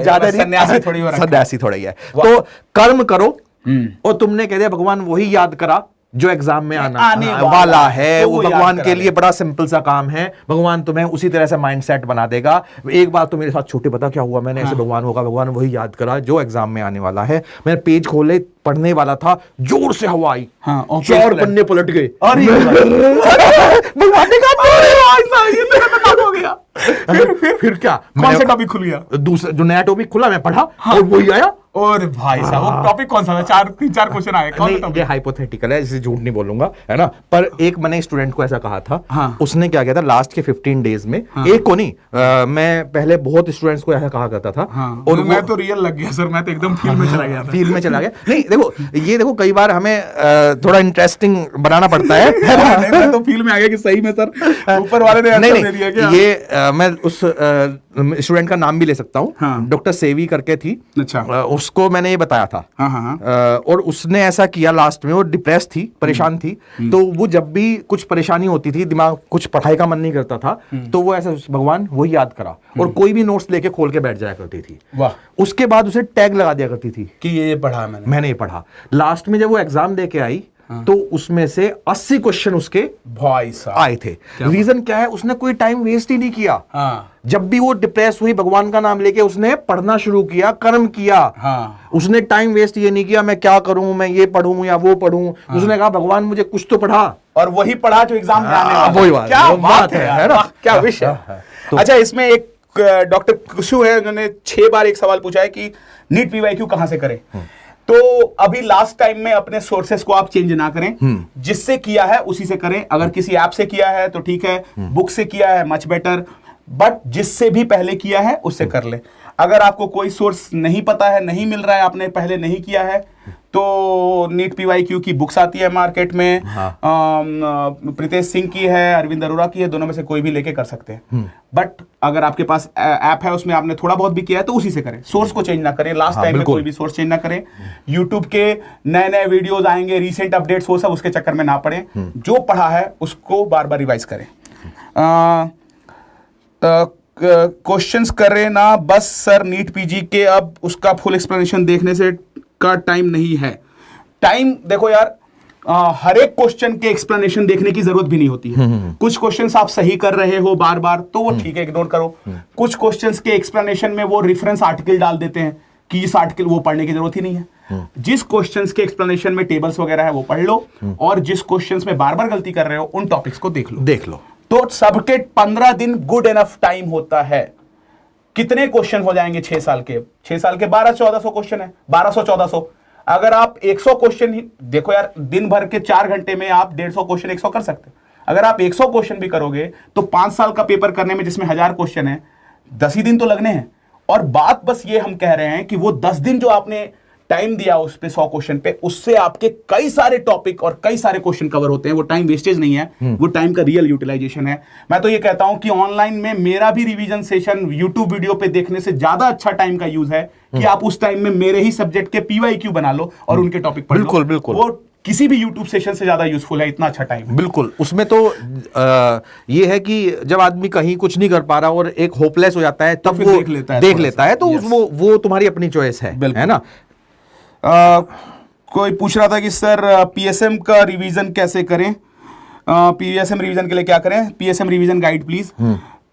ज्यादा सन्यासी थोड़ा ही है। तो कर्म करो, और तुमने कह दिया भगवान वही याद करा जो एग्जाम में आने वाला है। तो वो भगवान के लिए बड़ा सिंपल सा काम है। भगवान तुम्हें उसी तरह से माइंडसेट बना देगा। एक बार तो मेरे साथ छोटे पता क्या हुआ, मैंने ऐसे भगवान होगा, भगवान वही याद करा जो एग्जाम में आने वाला है। मैंने पेज खोले, पढ़ने वाला था, जोर से हवा आई, 4 पन्ने पलट गए। भगवान ने कहा हो गया। फिर क्या, कौन सा टॉपिक खुल गया? दूसरा जो नया टॉपिक खुला, मैं पढ़ा और वही आया। और भाई साहब, वो टॉपिक कौन सा था? 3-4 क्वेश्चन आए। कौन सा टॉपिक? ये हाइपोथेटिकल है, इसे झूठ नहीं बोलूंगा, है ना। पर एक मैंने स्टूडेंट को ऐसा कहा था, उसने क्या किया था लास्ट के 15 डेज में, एक को नहीं, मैं पहले बहुत स्टूडेंट्स को ऐसा कहा करता था। और मैं तो रियल लग गया सर, मैं तो एकदम फील्ड में चला गया। फील्ड में चला गया। नहीं देखो कई बार हमें थोड़ा इंटरेस्टिंग बनाना पड़ता है। मैं तो फील्ड में आ गया कि सही में सर ऊपर वाले ने आंसर दे दिया क्या? ये मैं उस स्टूडेंट का नाम भी ले सकता हूँ, डॉक्टर सेवी करके थी। अच्छा। उसको मैंने ये बताया था। और उसने ऐसा किया, लास्ट में वो डिप्रेस थी, परेशान थी। तो वो जब भी कुछ परेशानी होती थी, दिमाग कुछ पढ़ाई का मन नहीं करता था, तो वो ऐसा भगवान वही याद करा, और कोई भी नोट्स लेके खोल के बैठ जाया करती थी। वाह। उसके बाद उसे टैग लगा दिया करती थी कि ये पढ़ा मैंने ये पढ़ा। लास्ट में जब वो एग्जाम दे के आई, तो उसमें से 80 क्वेश्चन उसके भाई साहब आए थे। रीजन क्या है? उसने कोई टाइम वेस्ट ही नहीं किया। हाँ जब भी वो डिप्रेस हुई, भगवान का नाम लेके उसने पढ़ना शुरू किया, कर्म किया। हाँ उसने टाइम वेस्ट ये नहीं किया मैं क्या करूं, मैं ये पढ़ूं या वो पढ़ूं। उसने कहा भगवान मुझे कुछ तो पढ़ा, और वही पढ़ा जो एग्जाम में आने वाला है। वही बात, क्या वो बात है यार, ना? वाह, क्या विषय। अच्छा, इसमें एक डॉक्टर कुशु है, उन्होंने 6 बार एक सवाल पूछा है कि नीट पीवाईक्यू कहां से करें। तो अभी लास्ट टाइम में अपने सोर्सेस को आप चेंज ना करें, जिससे किया है उसी से करें। अगर किसी ऐप से किया है तो ठीक है, बुक से किया है मच बेटर, बट जिससे भी पहले किया है उससे कर ले। अगर आपको कोई सोर्स नहीं पता है, नहीं मिल रहा है, आपने पहले नहीं किया है, तो नीट पीवाईक्यू की बुक्स आती है मार्केट में। हाँ। प्रीतेश सिंह की है, अरविंद अरोड़ा की है, दोनों में से कोई भी लेके कर सकते हैं। बट अगर आपके पास ऐप है, उसमें आपने थोड़ा बहुत भी किया है, तो उसी से करें, सोर्स को चेंज ना करें। लास्ट टाइम में कोई भी सोर्स चेंज ना करें। यूट्यूब के नए नए वीडियोज आएंगे, रिसेंट अपडेट्स हो, सब उसके चक्कर में ना पड़े। जो पढ़ा है उसको बार बार रिवाइज करें। क्वेश्चंस करें ना बस सर नीट पीजी के, अब उसका फुल एक्सप्लेनेशन देखने से का टाइम नहीं है। टाइम देखो यार, हर एक क्वेश्चन के एक्सप्लेनेशन देखने की जरूरत भी नहीं होती है। कुछ क्वेश्चंस आप सही कर रहे हो बार बार तो वो ठीक है, इग्नोर करो। कुछ क्वेश्चंस के एक्सप्लेनेशन में वो रेफरेंस आर्टिकल डाल देते हैं कि इस आर्टिकल, वो पढ़ने की जरूरत ही नहीं है। जिस क्वेश्चंस के एक्सप्लेनेशन में टेबल्स वगैरह है वो पढ़ लो, और जिस क्वेश्चंस में बार बार गलती कर रहे हो उन टॉपिक्स को देख लो। तो सबके 15 दिन गुड एनफ टाइम होता है। कितने क्वेश्चन हो जाएंगे 6 साल के? 6 साल के 1200-1400 क्वेश्चन है, 1200-1400। अगर आप 100 क्वेश्चन ही देखो यार, दिन भर के 4 घंटे में आप 150 क्वेश्चन 100 कर सकते हैं। अगर आप 100 क्वेश्चन भी करोगे तो 5 साल का पेपर करने में, जिसमें 1000 क्वेश्चन है, 10 ही दिन तो लगने हैं। और बात बस ये हम कह रहे हैं कि वो 10 दिन जो आपने टाइम दिया उस पे 100 क्वेश्चन पे, उससे आपके कई सारे टॉपिक और कई सारे क्वेश्चन कवर होते हैं। वो टाइम वेस्टेज नहीं है, वो टाइम का रियल यूटिलाइजेशन है। मैं तो ये कहता हूं कि ऑनलाइन में मेरा भी रिवीजन सेशन यूट्यूब वीडियो पे देखने से ज्यादा अच्छा टाइम का यूज है कि आप उस टाइम में मेरे ही सब्जेक्ट के पीवाईक्यू बना लो और उनके टॉपिक पढ़ लो। बिल्कुल। वो किसी भी यूट्यूब सेशन से ज्यादा यूजफुल है, इतना अच्छा टाइम। बिल्कुल। उसमें तो ये है कि जब आदमी कहीं कुछ नहीं कर पा रहा और एक होपलेस हो जाता है, तब वो देख लेता है, तो वो तुम्हारी अपनी चॉइस है ना। कोई पूछ रहा था कि सर पीएसएम का रिवीजन कैसे करें, पीएसएम रिवीजन के लिए क्या करें, पीएसएम रिवीजन गाइड प्लीज।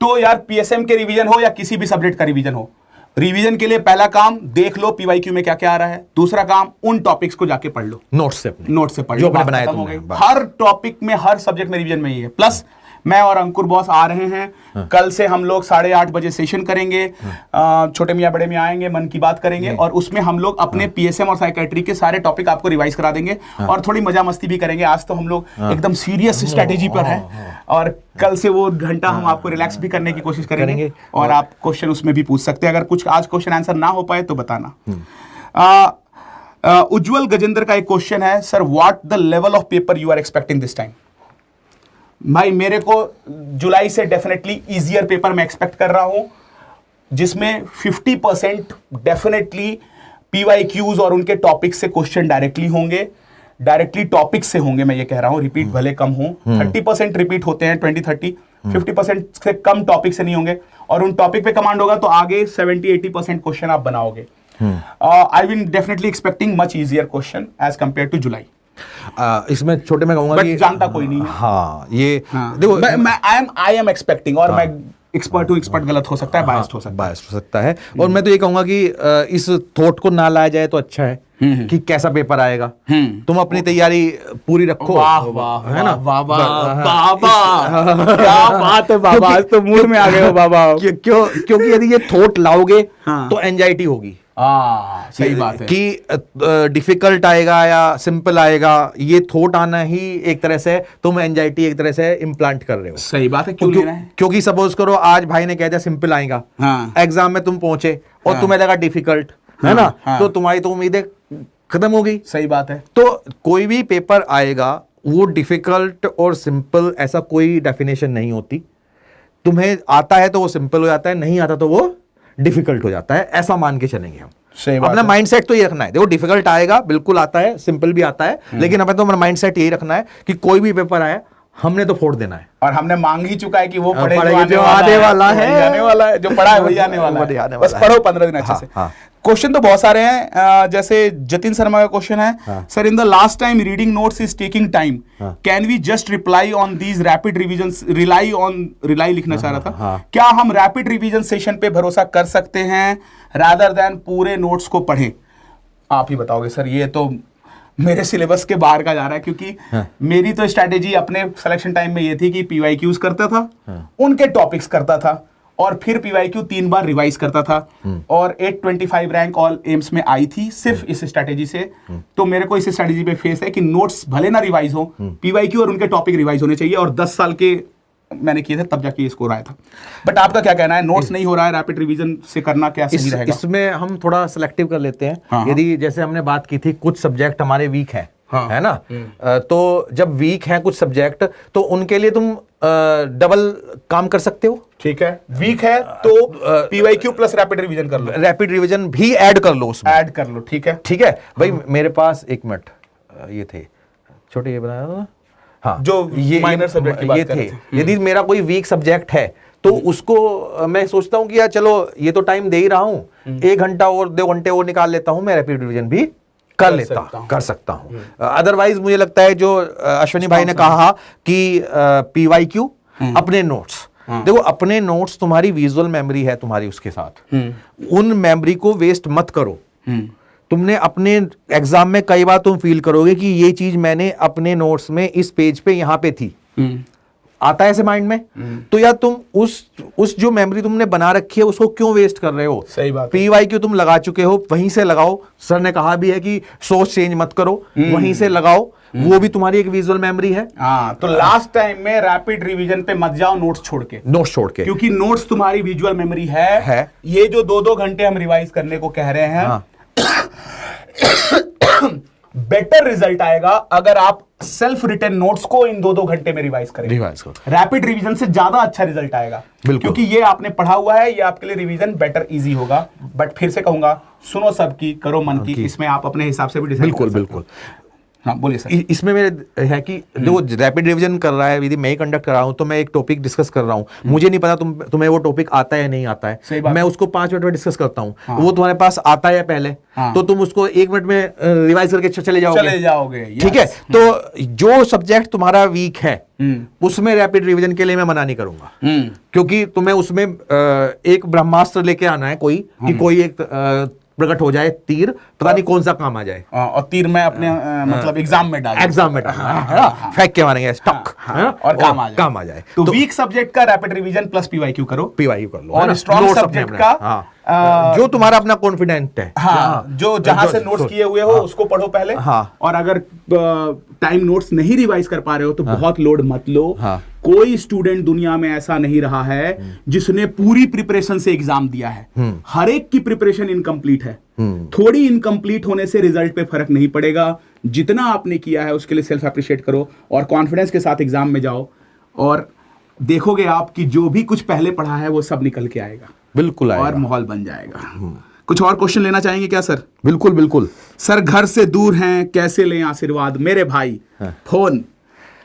तो यार पीएसएम के रिवीजन हो या किसी भी सब्जेक्ट का रिवीजन हो, रिवीजन के लिए पहला काम देख लो पीवाईक्यू में क्या क्या आ रहा है। दूसरा काम उन टॉपिक्स को जाके पढ़ लो, नोट से पढ़ लो, बनाए खत्म हो गई। हर टॉपिक में, हर सब्जेक्ट में रिवीजन में ही है। प्लस मैं और अंकुर बॉस आ रहे हैं, कल से हम लोग 8:30 बजे सेशन करेंगे। छोटे मियाँ बड़े मियाँ आएंगे, मन की बात करेंगे, और उसमें हम लोग अपने पीएसएम और साइकेट्री के सारे टॉपिक आपको रिवाइज करा देंगे और थोड़ी मजा मस्ती भी करेंगे। आज तो हम लोग एकदम सीरियस स्ट्रेटेजी पर है, और कल से वो घंटा हम आपको रिलैक्स भी करने की कोशिश करेंगे। और आप क्वेश्चन उसमें भी पूछ सकते हैं, अगर कुछ आज क्वेश्चन आंसर ना हो पाए तो बताना। उज्जवल गजेंद्र का एक क्वेश्चन है, sir what the level of paper you are expecting this time. भाई मेरे को जुलाई से डेफिनेटली इजियर पेपर मैं एक्सपेक्ट कर रहा हूं, जिसमें 50% डेफिनेटली पीवाईक्यूज और उनके टॉपिक से क्वेश्चन डायरेक्टली होंगे, डायरेक्टली टॉपिक से होंगे। मैं ये कह रहा हूं, रिपीट भले कम हो, 30% रिपीट होते हैं, 20-30, 50% से कम टॉपिक से नहीं होंगे। और उन टॉपिक पे कमांड होगा तो आगे 70-80% क्वेश्चन आप बनाओगे। I will definitely expecting much easier question as compare to July. इसमें छोटे मैं कहूंगा कि जानता कोई नहीं है। हाँ, ये देखो, आई एम एक्सपेक्टिंग, और मैं एक्सपर्ट टू एक्सपर्ट गलत हो सकता है, बायस्ड हो सकता है। और मैं तो ये कहूंगा कि इस थॉट को ना लाया जाए तो अच्छा है कि कैसा पेपर आएगा। तुम अपनी तैयारी पूरी रखो। वाह वाह, है ना बाबा, बाबा क्या बात है बाबा, आज तो मूड में आ गए हो बाबा। क्योंकि यदि ये थॉट लाओगे तो एंजाइटी होगी। सही बात है कि डिफिकल्ट आएगा या सिंपल आएगा, ये थॉट आना ही एक तरह से तुम एंजाइटी एक तरह से इम्प्लांट कर रहे हो। सही बात है, क्यों ले रहे हैं? क्योंकि सपोज करो आज भाई ने कह दिया सिंपल आएगा, एग्जाम में तुम पहुंचे और तुम्हें लगा डिफिकल्ट, है ना, तो तुम्हारी तो उम्मीदें खत्म हो गई। सही बात है। तो कोई भी पेपर आएगा, वो डिफिकल्ट और सिंपल ऐसा कोई डेफिनेशन नहीं होती। तुम्हें आता है तो वो सिंपल हो जाता है, नहीं आता तो वो डिफिकल्ट हो जाता है, ऐसा मान के चलेंगे हम। अपना माइंडसेट तो ये रखना है, देखो डिफिकल्ट आएगा, बिल्कुल आता है, सिंपल भी आता है, लेकिन हमें तो अपना माइंडसेट यही रखना है कि कोई भी पेपर आए हमने तो फोड़ देना है। और हमने मांग ही चुका है कि वो पढ़े जो आने वाला है, जो पढ़ा है वही आने वाला है, बस पढ़ो 15 दिन अच्छे से। क्वेश्चन तो बहुत सारे हैं। जैसे जतिन शर्मा का क्वेश्चन है, sir in the last time reading notes is taking time, can we just reply on these rapid revision, रिलाई लिखना चाह रहा था, क्या हम रैपिड रिवीजन सेशन पे भरोसा कर सकते हैं रादर देन पूरे नोट्स को पढ़ें? आप ही बताओगे सर, ये तो मेरे सिलेबस के बाहर का जा रहा है, क्योंकि मेरी तो स्ट्रैटेजी अपने सिलेक्शन टाइम में ये थी कि पीवाईक्यूज करता था, उनके टॉपिक्स करता था, और फिर पीवाईक्यू 3 बार रिवाइज करता था, और 825 रैंक ऑल एम्स में आई थी सिर्फ इस स्ट्रैटेजी से। तो मेरे को इस स्ट्रैटेजी पे फेस है कि नोट्स भले ना रिवाइज हो, पीवाईक्यू और उनके टॉपिक रिवाइज होने चाहिए, और 10 साल के मैंने किए थे तब जाके ये स्कोर आया था। बट आपका क्या कहना है, नोट्स नहीं हो रहा है, रैपिड रिवीजन से करना क्या सही रहेगा? इसमें हम थोड़ा सिलेक्टिव कर लेते हैं। हाँ, यदि जैसे हमने बात की थी कुछ सब्जेक्ट हमारे वीक है, हाँ, है ना, तो जब वीक है कुछ सब्जेक्ट, तो उनके लिए तुम डबल काम कर सकते हो। ठीक है, वीक है तो पीवाईक्यू प्लस रैपिड रिवीजन कर लो, रैपिड रिवीजन भी ऐड कर लो उसमें, ऐड कर लो। ठीक है, ठीक है भाई। मेरे पास एक मिनट, ये थे छोटे, ये बनाया था, हाँ, जो ये माइनर सब्जेक्ट की बात ये कर रहे थे। यदि मेरा कोई वीक सब्जेक्ट है तो उसको मैं सोचता हूं कि यार चलो ये तो टाइम दे ही रहा हूं, 1 घंटा और 2 घंटे और निकाल लेता हूं, मैं रैपिड रिवीजन भी कर सकता हूं। अदरवाइज मुझे लगता है जो अश्विनी भाई ने कहा कि पीवाईक्यू अपने नोट्स, देखो अपने नोट्स तुम्हारी विजुअल मेमोरी है तुम्हारी, उसके साथ उन मेमोरी को वेस्ट मत करो। तुमने अपने एग्जाम में कई बार तुम फील करोगे कि ये चीज मैंने अपने नोट्स में इस पेज पे यहां पे थी, आता है ऐसे माइंड में, तो यार तुम उस जो मेमोरी तुमने बना रखी है उसको क्यों वेस्ट कर रहे हो? सही बात। पीवाईक्यू तुम लगा चुके हो, वहीं से लगाओ। सर ने कहा भी है कि सोर्स चेंज मत करो, वहीं से लगाओ, वो भी तुम्हारी एक विजुअल मेमोरी है। हाँ, तो लास्ट टाइम में रैपिड रिवीजन पे मत जाओ नोट्स छोड़ के, क्योंकि नोट्स तुम्हारी विजुअल मेमोरी है। ये जो 2-2 घंटे हम रिवाइज करने को कह रहे हैं, हाँ। बेटर रिजल्ट आएगा अगर आप सेल्फ रिटन नोट्स को इन 2-2 घंटे में रिवाइज करें। रैपिड रिवीजन से ज्यादा अच्छा रिजल्ट आएगा, क्योंकि ये आपने पढ़ा हुआ है, ये आपके लिए रिवीजन बेटर इजी होगा। बट फिर से कहूंगा, सुनो सबकी, करो मन की, इसमें आप अपने हिसाब से भी डिसाइड कर सकते हो। बिल्कुल। हाँ बोलिए सर। इसमें मेरे है कि जो रैपिड रिवीजन कर रहा है, यदि मैं ही कंडक्ट कर रहा हूं तो मैं एक टॉपिक डिस्कस कर रहा हूं, मुझे नहीं पता तुम्हें वो टॉपिक आता है नहीं आता है, मैं उसको 5 मिनट में डिस्कस करता हूं। हाँ। वो तुम्हारे पास आता है पहले, हाँ। तो तुम उसको 1 मिनट में रिवाइज करके चले जाओगे। ठीक है, तो जो सब्जेक्ट तुम्हारा वीक है उसमें रैपिड रिवीजन के लिए मैं मना नहीं करूंगा, क्योंकि तुम्हें उसमें एक ब्रह्मास्त्र लेके आना है, कोई एक प्रकट हो जाए तीर, पता नहीं कौन सा काम आ जाए, और तीर में अपने मतलब एग्जाम में डालना, फेंक के मारेंगे स्टॉक, और काम आ जाए। तो वीक सब्जेक्ट का रैपिड रिवीजन प्लस पीवाईक्यू कर लो, और स्ट्रॉन्ग सब्जेक्ट का जो तुम्हारा अपना कॉन्फिडेंट है, हाँ, जो जहां से नोट्स किए हुए हो उसको पढ़ो पहले। और अगर टाइम नोट्स नहीं रिवाइज कर पा रहे हो तो बहुत लोड मत लो। कोई स्टूडेंट दुनिया में ऐसा नहीं रहा है जिसने पूरी प्रिपरेशन से एग्जाम दिया है। हर एक की प्रिपरेशन इनकम्प्लीट है। थोड़ी इनकम्प्लीट होने से रिजल्ट पे फर्क नहीं पड़ेगा। जितना आपने किया है उसके लिए सेल्फ अप्रिशिएट करो और कॉन्फिडेंस के साथ एग्जाम में जाओ, और देखोगे आप कि जो भी कुछ पहले पढ़ा है वो सब निकल के आएगा। बिल्कुल आएगा, और माहौल बन जाएगा। कुछ और क्वेश्चन लेना चाहेंगे क्या सर? बिल्कुल। सर घर से दूर हैं, कैसे लें आशीर्वाद? मेरे भाई,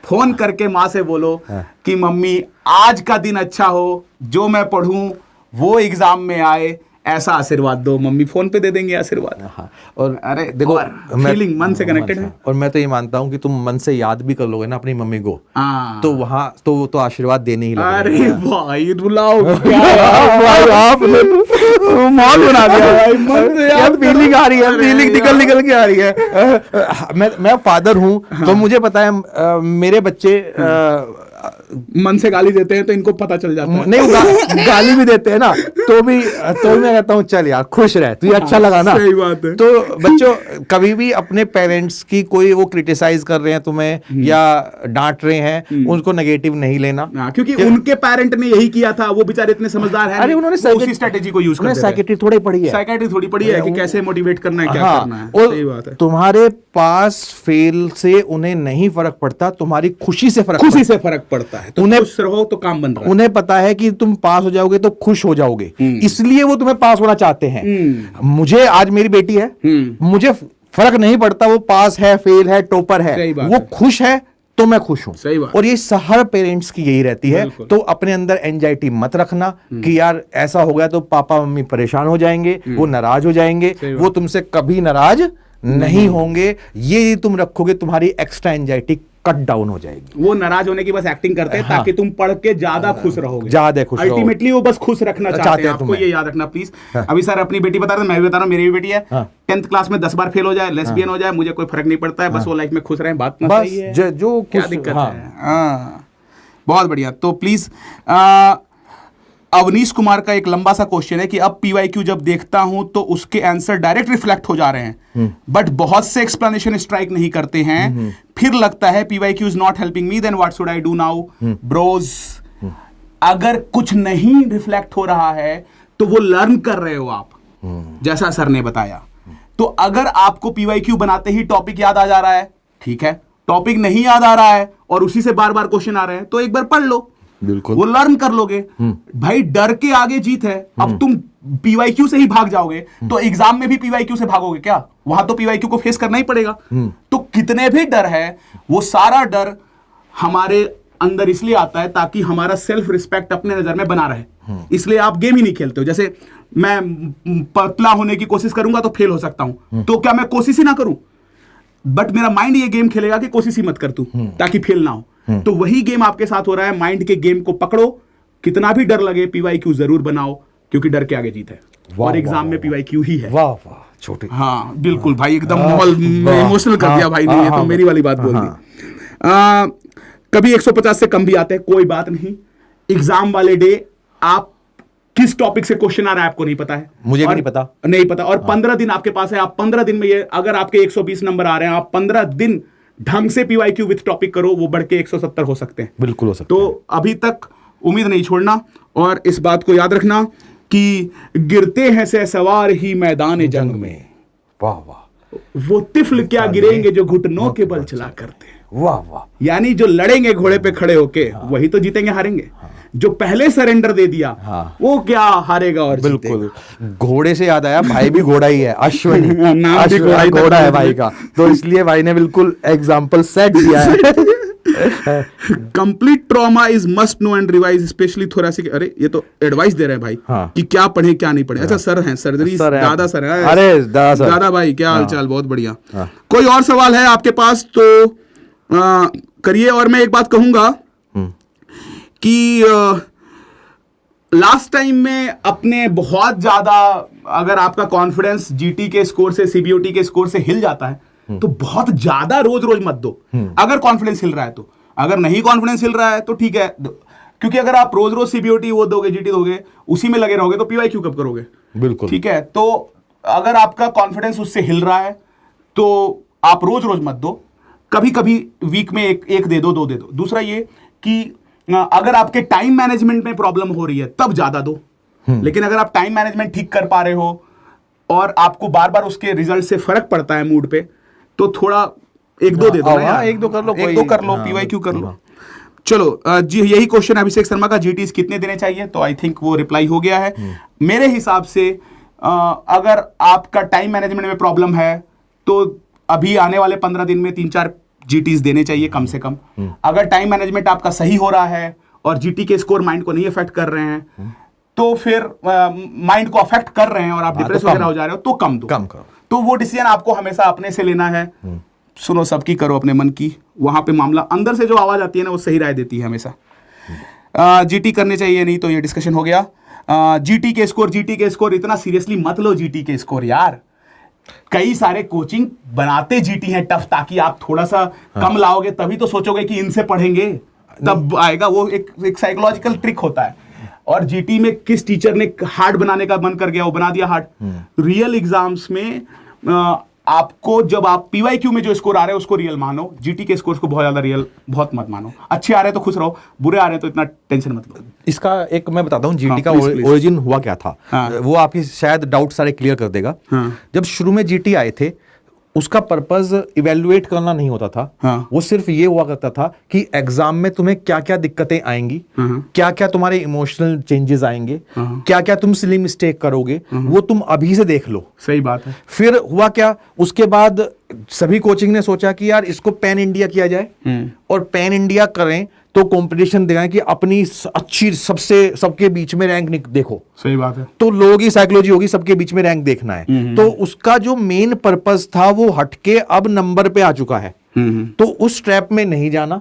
फोन करके माँ से बोलो कि मम्मी आज का दिन अच्छा हो, जो मैं पढ़ूं वो एग्जाम में आए, ऐसा आशीर्वाद दो। मम्मी फोन पे दे देंगे आशीर्वाद। हाँ। और अरे देखो, फीलिंग मन से कनेक्टेड है। और मैं तो ये मानता हूँ कि तुम मन से याद भी कर लोगे ना अपनी मम्मी को, तो वहाँ तो आशीर्वाद देने ही लगेगा। अरे भाई रुलाओ आपने माल बना दिया भाई, मन से याद। फीलिंग आ रही है, फीलिंग निकल के आ रही है। मैं फादर हूँ, तो मुझे पता है मेरे बच्चे मन से गाली देते हैं तो इनको पता चल जाता है। नहीं, गाली भी देते हैं ना, तो भी मैं कहता हूँ चल यार खुश रह, तुझे अच्छा लगा ना। सही बात है। तो बच्चों कभी भी अपने पेरेंट्स की कोई वो क्रिटिसाइज कर रहे हैं तुम्हें या डांट रहे हैं, उनको नेगेटिव नहीं लेना, क्योंकि उनके पेरेंट ने यही किया था। वो बेचारे इतने समझदार हैं। अरे उन्होंने उसी स्ट्रेटेजी को यूज करते हैं। साइकियाट्री थोड़ी पढ़ी है, कि कैसे मोटिवेट करना है, क्या करना है। सही बात है। तुम्हारे पास फेल से उन्हें नहीं फर्क पड़ता, तुम्हारी खुशी से फर्क पड़ता है। तो उन्हें खुश रहो तो काम बन रहा है। उन्हें पता है कि तुम पास हो जाओगे तो खुश हो जाओगे, इसलिए वो तुम्हें पास होना चाहते हैं। मुझे आज मेरी बेटी है, मुझे फर्क नहीं पड़ता वो पास है, फेल है, टॉपर है, वो खुश है तो मैं खुश हूं। सही बात। और ये हर पेरेंट्स की यही रहती है। तो अपने अंदर एंजाइटी मत रखना कि यार ऐसा हो गया तो पापा मम्मी परेशान हो जाएंगे, वो नाराज हो जाएंगे। वो तुमसे कभी नाराज नहीं होंगे। ये तुम रखोगे, तुम्हारी एक्स्ट्रा एंजाइटी कट डाउन हो जाएगी। वो नाराज होने की बस एक्टिंग करते हैं ताकि तुम पढ़ के ज्यादा खुश रहोगे, ज्यादा खुश रहोगे। अल्टीमेटली वो बस खुश रखना चाहते हैं आपको। तुम्हें। ये याद रखना प्लीज। अभी सर अपनी बेटी बता रहे थे, मैं भी बता रहा हूँ, मेरी भी बेटी है 10th क्लास में 10 बार फेल हो जाए, लेस्बियन हो जाए, मुझे कोई फर्क नहीं पड़ता है, बस वो लाइफ में खुश रहे। बात ना सही है, जो क्या दिक्कत है। बहुत बढ़िया। तो प्लीज अवनीश कुमार का एक लंबा सा क्वेश्चन है कि अब पीवाईक्यू जब देखता हूं तो उसके आंसर डायरेक्ट रिफ्लेक्ट हो जा रहे हैं, बट बहुत से एक्सप्लेनेशन स्ट्राइक नहीं करते हैं। फिर लगता है PYQ is not helping me, then what should I do now bros. अगर कुछ नहीं रिफ्लेक्ट हो रहा है तो वो लर्न कर रहे हो आप, जैसा सर ने बताया। तो अगर आपको पीवाईक्यू बनाते ही टॉपिक याद आ जा रहा है, ठीक है। टॉपिक नहीं याद आ रहा है और उसी से बार बार क्वेश्चन आ रहे हैं, तो एक बार पढ़ लो, बिल्कुल वो लर्न कर लोगे। भाई डर के आगे जीत है। अब तुम पीवाईक्यू से ही भाग जाओगे तो एग्जाम में भी पीवाईक्यू से भागोगे क्या? वहां तो पीवाईक्यू को फेस करना ही पड़ेगा। तो कितने भी डर है, वो सारा डर हमारे अंदर इसलिए आता है ताकि हमारा सेल्फ रिस्पेक्ट अपने नजर में बना रहे। इसलिए आप गेम ही नहीं खेलते हो। जैसे मैं पतला होने की कोशिश करूंगा तो फेल हो सकता हूं, तो क्या मैं कोशिश ही ना करूं? बट मेरा माइंड ये गेम खेलेगा कि कोशिश ही मत कर तू, ताकि फेल ना हो। तो वही गेम आपके साथ हो रहा है। माइंड के गेम को पकड़ो, कितना भी डर लगे पीवाईक्यू जरूर बनाओ, क्योंकि डर के आगे जीत है। और एग्जाम में पीवाईक्यू ही है। वाह वाह छोटे। हाँ बिल्कुल भाई, एकदम माहौल इमोशनल कर दिया भाई ने। ये तो मेरी वाली बात बोल दी। कभी 150 से कम भी आते हैं, कोई बात नहीं। एग्जाम वाले डे आप किस टॉपिक से क्वेश्चन आ रहा है आपको नहीं पता है, मुझे भी नहीं पता। और 15 दिन आपके पास है। आप 15 दिन में ये, अगर आपके 120 नंबर आ रहे हैं, आप 15 दिन ढंग से पीवाईक्यू विद टॉपिक करो, वो बढ़ के 170 हो सकते हैं। बिल्कुल हो सकते हैं। तो अभी तक उम्मीद नहीं छोड़ना, और इस बात को याद रखना कि गिरते हैं से सवार ही मैदान जंग में। वाह वाह। वो तिफल क्या गिरेंगे जो घुटनों के बल चला करते हैं। वाह वाह। यानी जो लड़ेंगे घोड़े पे खड़े होके, वही तो जीतेंगे हारेंगे। जो पहले सरेंडर दे दिया, वो क्या हारेगा और बिल्कुल। घोड़े से याद आया, भाई भी घोड़ा ही है, अश्वनी। नाम भी घोड़ा है भाई का, तो इसलिए भाई ने बिल्कुल एग्जाम्पल सेट दिया है। Complete trauma is must know and revise specially thoracic. अरे ये तो एडवाइस दे रहे हैं भाई कि क्या पढ़े क्या नहीं पढ़े। अच्छा सर हैं, सर्जरी दादा सर है। अरे दादा भाई क्या हाल चाल? बहुत बढ़िया। कोई और सवाल है आपके पास तो करिए। और मैं एक बात कहूंगा कि लास्ट टाइम में अपने बहुत ज्यादा, अगर आपका कॉन्फिडेंस जीटी के स्कोर से, सीबीओटी के स्कोर से हिल जाता है तो बहुत ज्यादा रोज रोज मत दो। अगर कॉन्फिडेंस हिल रहा है तो, अगर नहीं कॉन्फिडेंस हिल रहा है तो ठीक है। क्योंकि अगर आप रोज रोज सीबीओटी वो दोगे, जीटी दोगे, उसी में लगे रहोगे तो पीवाईक्यू कब करोगे? बिल्कुल ठीक है। तो अगर आपका कॉन्फिडेंस उससे हिल रहा है तो आप रोज रोज मत दो, कभी कभी वीक में एक दे दो, 2 दे दो। दूसरा ये कि अगर आपके टाइम मैनेजमेंट में प्रॉब्लम हो रही है तब ज्यादा दो। लेकिन अगर आप टाइम मैनेजमेंट ठीक कर पा रहे हो और आपको बार बार उसके रिजल्ट से फर्क पड़ता है मूड पे, तो थोड़ा 1-2 दे दो ना, 1-2 कर लो, 1-2 कर लो, पीवाईक्यू कर लो। चलो जी, यही क्वेश्चन अभिषेक शर्मा का, जीटीज कितने देने चाहिए? तो आई थिंक वो रिप्लाई हो गया है। मेरे हिसाब से अगर आपका टाइम मैनेजमेंट में प्रॉब्लम है तो अभी आने वाले 15 दिन में 3-4 जीटीज देने चाहिए कम से कम। अगर टाइम मैनेजमेंट आपका सही हो रहा है और जीटी के स्कोर माइंड को नहीं अफेक्ट कर रहे हैं, तो फिर माइंड को अफेक्ट कर रहे हैं और आप डिप्रेस वगैरह हो जा रहे हो, तो कम दो। कम करो। तो वो डिसीजन आपको हमेशा अपने से लेना है। सुनो सबकी, करो अपने मन की। वहां पे मामला अंदर से जो आवाज आती है ना, वो सही राय देती है हमेशा। जीटी करने चाहिए, नहीं तो ये डिस्कशन हो गया। जीटी के स्कोर इतना सीरियसली मत लो। जीटी के स्कोर यार, कई सारे कोचिंग बनाते जीटी हैं टफ, ताकि आप थोड़ा सा कम लाओगे तभी तो सोचोगे कि इनसे पढ़ेंगे, तब आएगा। वो एक साइकोलॉजिकल ट्रिक होता है। और जीटी में किस टीचर ने हार्ड बनाने का मन कर गया, वो बना दिया हार्ड। रियल एग्जाम्स में आपको, जब आप पीवाईक्यू में जो स्कोर आ रहे हैं उसको रियल मानो, जीटी के स्कोर को बहुत ज्यादा रियल बहुत मत मानो। अच्छे आ रहे हैं तो खुश रहो, बुरे आ रहे हैं तो इतना टेंशन मत लो। इसका एक मैं बताता हूँ जीटी का ओरिजिन हुआ क्या था। वो आपकी शायद डाउट सारे क्लियर कर देगा। जब शुरू में जीटी आए थे, उसका पर्पस इवेल्युएट करना नहीं होता था। वो सिर्फ ये हुआ करता था कि एग्जाम में तुम्हें क्या क्या दिक्कतें आएंगी, क्या क्या तुम्हारे इमोशनल चेंजेस आएंगे, क्या क्या तुम सिली मिस्टेक करोगे, वो तुम अभी से देख लो। सही बात है। फिर हुआ क्या, उसके बाद सभी कोचिंग ने सोचा कि यार इसको पैन इंडिया किया जाए और पैन इंडिया करें तो कंपटीशन दिखाएं कि अपनी अच्छी सबसे सबके बीच में रैंक देखो। सही बात है। तो लोगों की साइकोलॉजी होगी सबके बीच में रैंक देखना है, तो उसका जो मेन पर्पस था वो हटके अब नंबर पे आ चुका है। तो उस ट्रैप में नहीं जाना।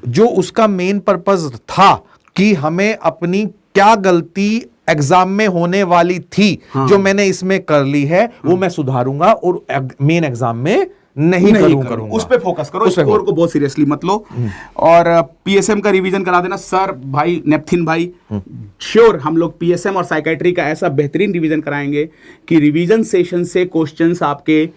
जो उसका मेन पर्पस था कि हमें अपनी क्या गलती एग्जाम में होने वाली थी, जो मैंने इसमें कर ली है वो मैं सुधारूंगा और मेन एग्जाम में नहीं करूंगा। उस पे फोकस करो, स्कोर को बहुत सीरियसली मत लो। और पीएसएम का रिवीजन करा देना सर, भाई नेपथिन भाई, श्योर हम लोग पीएसएम और साइकेट्री का ऐसा बेहतरीन रिवीजन कराएंगे कि रिवीजन सेशन से क्वेश्चंस आपके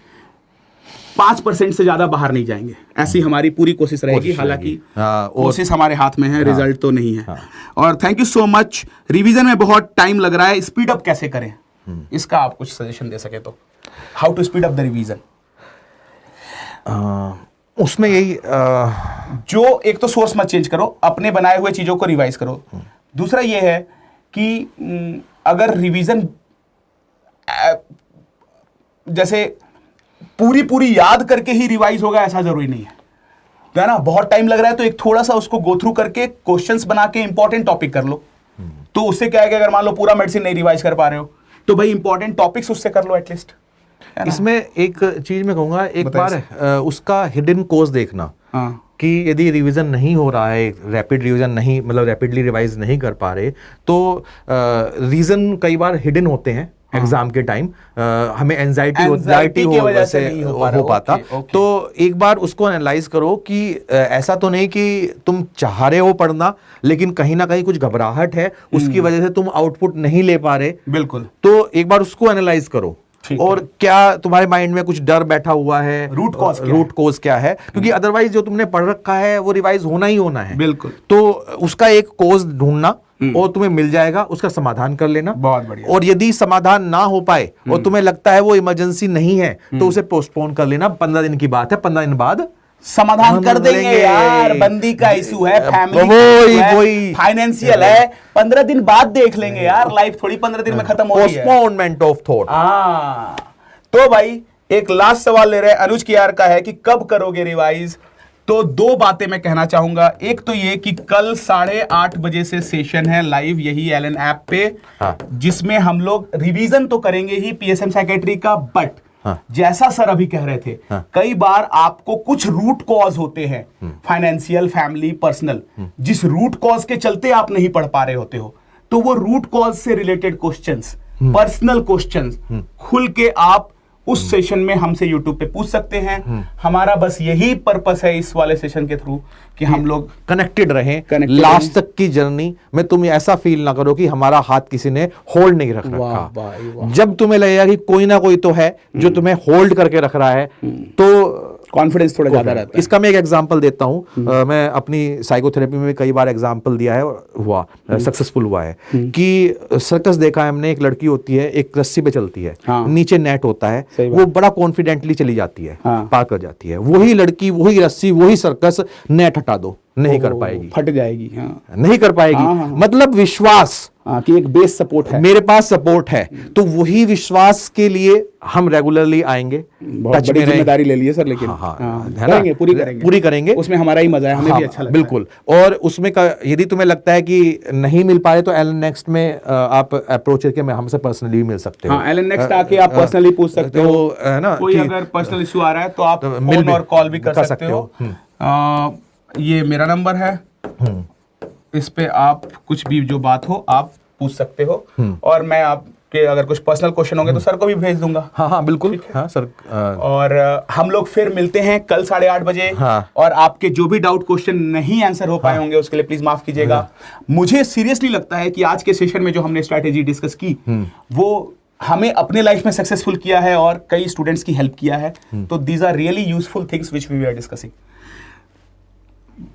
5% से ज्यादा बाहर नहीं जाएंगे। ऐसी हमारी पूरी कोशिश रहेगी। हालांकि कोशिश हमारे हाथ में है, रिजल्ट तो नहीं है। और thank you so much. Revision में बहुत टाइम लग रहा है, स्पीड अप कैसे करें, इसका आप कुछ सजेशन दे सके तो। How to speed up the revision. उसमें यही जो एक तो सोर्स मत चेंज करो, अपने बनाए हुए चीजों को रिवाइज करो। दूसरा ये है कि अगर रिवीजन जैसे पूरी याद करके ही रिवाइज होगा ऐसा जरूरी नहीं है ना। बहुत टाइम लग रहा है तो एक थोड़ा सा उसको गो थ्रू करके क्वेश्चंस बना के इंपॉर्टेंट टॉपिक कर लो। तो उससे क्या है कि अगर मान लो पूरा मेडिसिन नहीं रिवाइज कर पा रहे हो तो भाई इंपॉर्टेंट टॉपिक्स उससे कर लो एटलीस्ट। इसमें एक चीज मैं कहूंगा, एक बार उसका हिडन कोर्स देखना। कि यदि रिवीजन नहीं हो रहा है, रैपिड रिवीजन नहीं, मतलब रैपिडली रिवाइज नहीं कर पा रहे, तो रीजन कई बार हिडन होते हैं। एग्जाम के टाइम हमें एंजाइटी की वजह से नहीं हो पाता। तो एक बार उसको एनालाइज करो कि ऐसा तो नहीं कि तुम चाह रहे हो पढ़ना लेकिन कहीं ना कहीं कुछ घबराहट है, उसकी वजह से तुम आउटपुट नहीं ले पा रहे। बिल्कुल। तो एक बार उसको एनालाइज करो और क्या तुम्हारे माइंड में कुछ डर बैठा हुआ है, रूट कॉज क्या है, क्योंकि अदरवाइज जो तुमने पढ़ रखा है वो रिवाइज होना ही होना है। बिल्कुल। तो उसका एक कॉज ढूंढना और तुम्हें मिल जाएगा, उसका समाधान कर लेना। बहुत बढ़िया। और यदि समाधान ना हो पाए और तुम्हें लगता है वो इमरजेंसी नहीं है तो उसे पोस्टपोन कर लेना। 15 दिन की बात है, 15 दिन बाद समाधान कर देंगे यार। बंदी का इशू है, फैमिली फाइनेंशियल है, 15 दिन बाद देख लेंगे यार। लाइफ थोड़ी 15 दिन में खत्म हो रही है। Postponement of thought. तो भाई एक लास्ट सवाल ले रहे हैं अनुज कियार का है कि कब करोगे रिवाइज। तो 2 बातें मैं कहना चाहूंगा। एक तो ये कि कल 8:30 बजे से सेशन है लाइव यही एलन ऐप पे, जिसमें हम लोग रिवीजन तो करेंगे ही पीएसएम साइकेट्री का, बट जैसा सर अभी कह रहे थे, कई बार आपको कुछ रूट कॉज होते हैं, फाइनेंशियल, फैमिली, पर्सनल, जिस रूट कॉज के चलते आप नहीं पढ़ पा रहे होते हो, तो वो रूट कॉज से रिलेटेड क्वेश्चंस, पर्सनल क्वेश्चंस खुल के आप उस सेशन में हमसे YouTube पे पूछ सकते हैं। हमारा बस यही पर्पस है इस वाले सेशन के थ्रू कि हम लोग कनेक्टेड रहें लास्ट तक की जर्नी में। तुम ऐसा फील ना करो कि हमारा हाथ किसी ने होल्ड नहीं रख रखा। जब तुम्हें लगेगा कि कोई ना कोई तो है जो तुम्हें होल्ड करके रख रहा है, तो कॉन्फिडेंस थोड़ा ज्यादा रहता है। इसका मैं एक एग्जांपल देता हूं। मैं अपनी साइकोथेरेपी में कई बार एग्जांपल दिया है, हुआ सक्सेसफुल हुआ है। कि सर्कस देखा है हमने, एक लड़की होती है, एक रस्सी पे चलती है, नीचे नेट होता है, वो बड़ा कॉन्फिडेंटली चली जाती है, पार कर जाती है। वही लड़की, वही रस्सी, वही सर्कस, नेट हटा दो, नहीं कर पाएगी, फट जाएगी। नहीं कर पाएगी। मतलब विश्वास कि एक बेस सपोर्ट है, मेरे पास सपोर्ट है। तो वही विश्वास के लिए हम रेगुलरली आएंगे। बहुत बड़ी जिम्मेदारी ले लिए सर, लेकिन करेंगे, पूरी करेंगे। उसमें हमारा ही मजा है, हमें भी अच्छा लगता है। बिल्कुल। और उसमें यदि तुम्हें लगता है कि नहीं मिल पाए तो एलन नेक्स्ट में आप अप्रोच करके हमसे पर्सनली मिल सकते हो। एलन नेक्स्ट आके आप पर्सनली पूछ सकते हो, है ना। कोई अगर पर्सनल इश्यू आ रहा है तो आप फोन और कॉल भी कर सकते हो। ये मेरा नंबर है, इस पे आप कुछ भी जो बात हो आप पूछ सकते हो। और मैं आपके अगर कुछ पर्सनल क्वेश्चन होंगे तो सर को भी भेज दूंगा। हाँ बिल्कुल। हाँ सर। और हम लोग फिर मिलते हैं कल 8:30 बजे। और आपके जो भी डाउट क्वेश्चन नहीं आंसर हो पाए होंगे उसके लिए प्लीज माफ कीजिएगा। मुझे सीरियसली लगता है कि आज के सेशन में जो हमने स्ट्रैटेजी डिस्कस की वो हमें अपने लाइफ में सक्सेसफुल किया है और कई स्टूडेंट्स की हेल्प किया है। तो these are really useful things which we are discussing.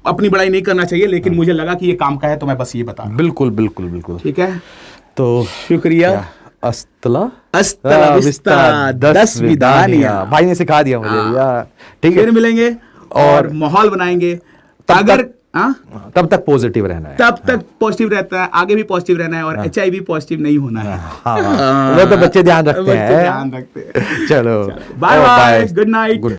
अपनी बड़ाई नहीं करना चाहिए, लेकिन मुझे लगा कि ये काम का है तो मैं बस ये बता। बिल्कुल बिल्कुल बिल्कुल ठीक है। तो शुक्रिया। अस्तला विस्ता 10 विदानिया। भाई ने सिखा दिया मुझे यार। ठीक है, फिर मिलेंगे और माहौल बनाएंगे। अगर तब तक पॉजिटिव रहना है, तब तक पॉजिटिव रहता है, आगे भी पॉजिटिव रहना है और HIV पॉजिटिव नहीं होना है। वो तो बच्चे ध्यान रखते हैं। चलो चलो, बाय बाय, गुड नाइट।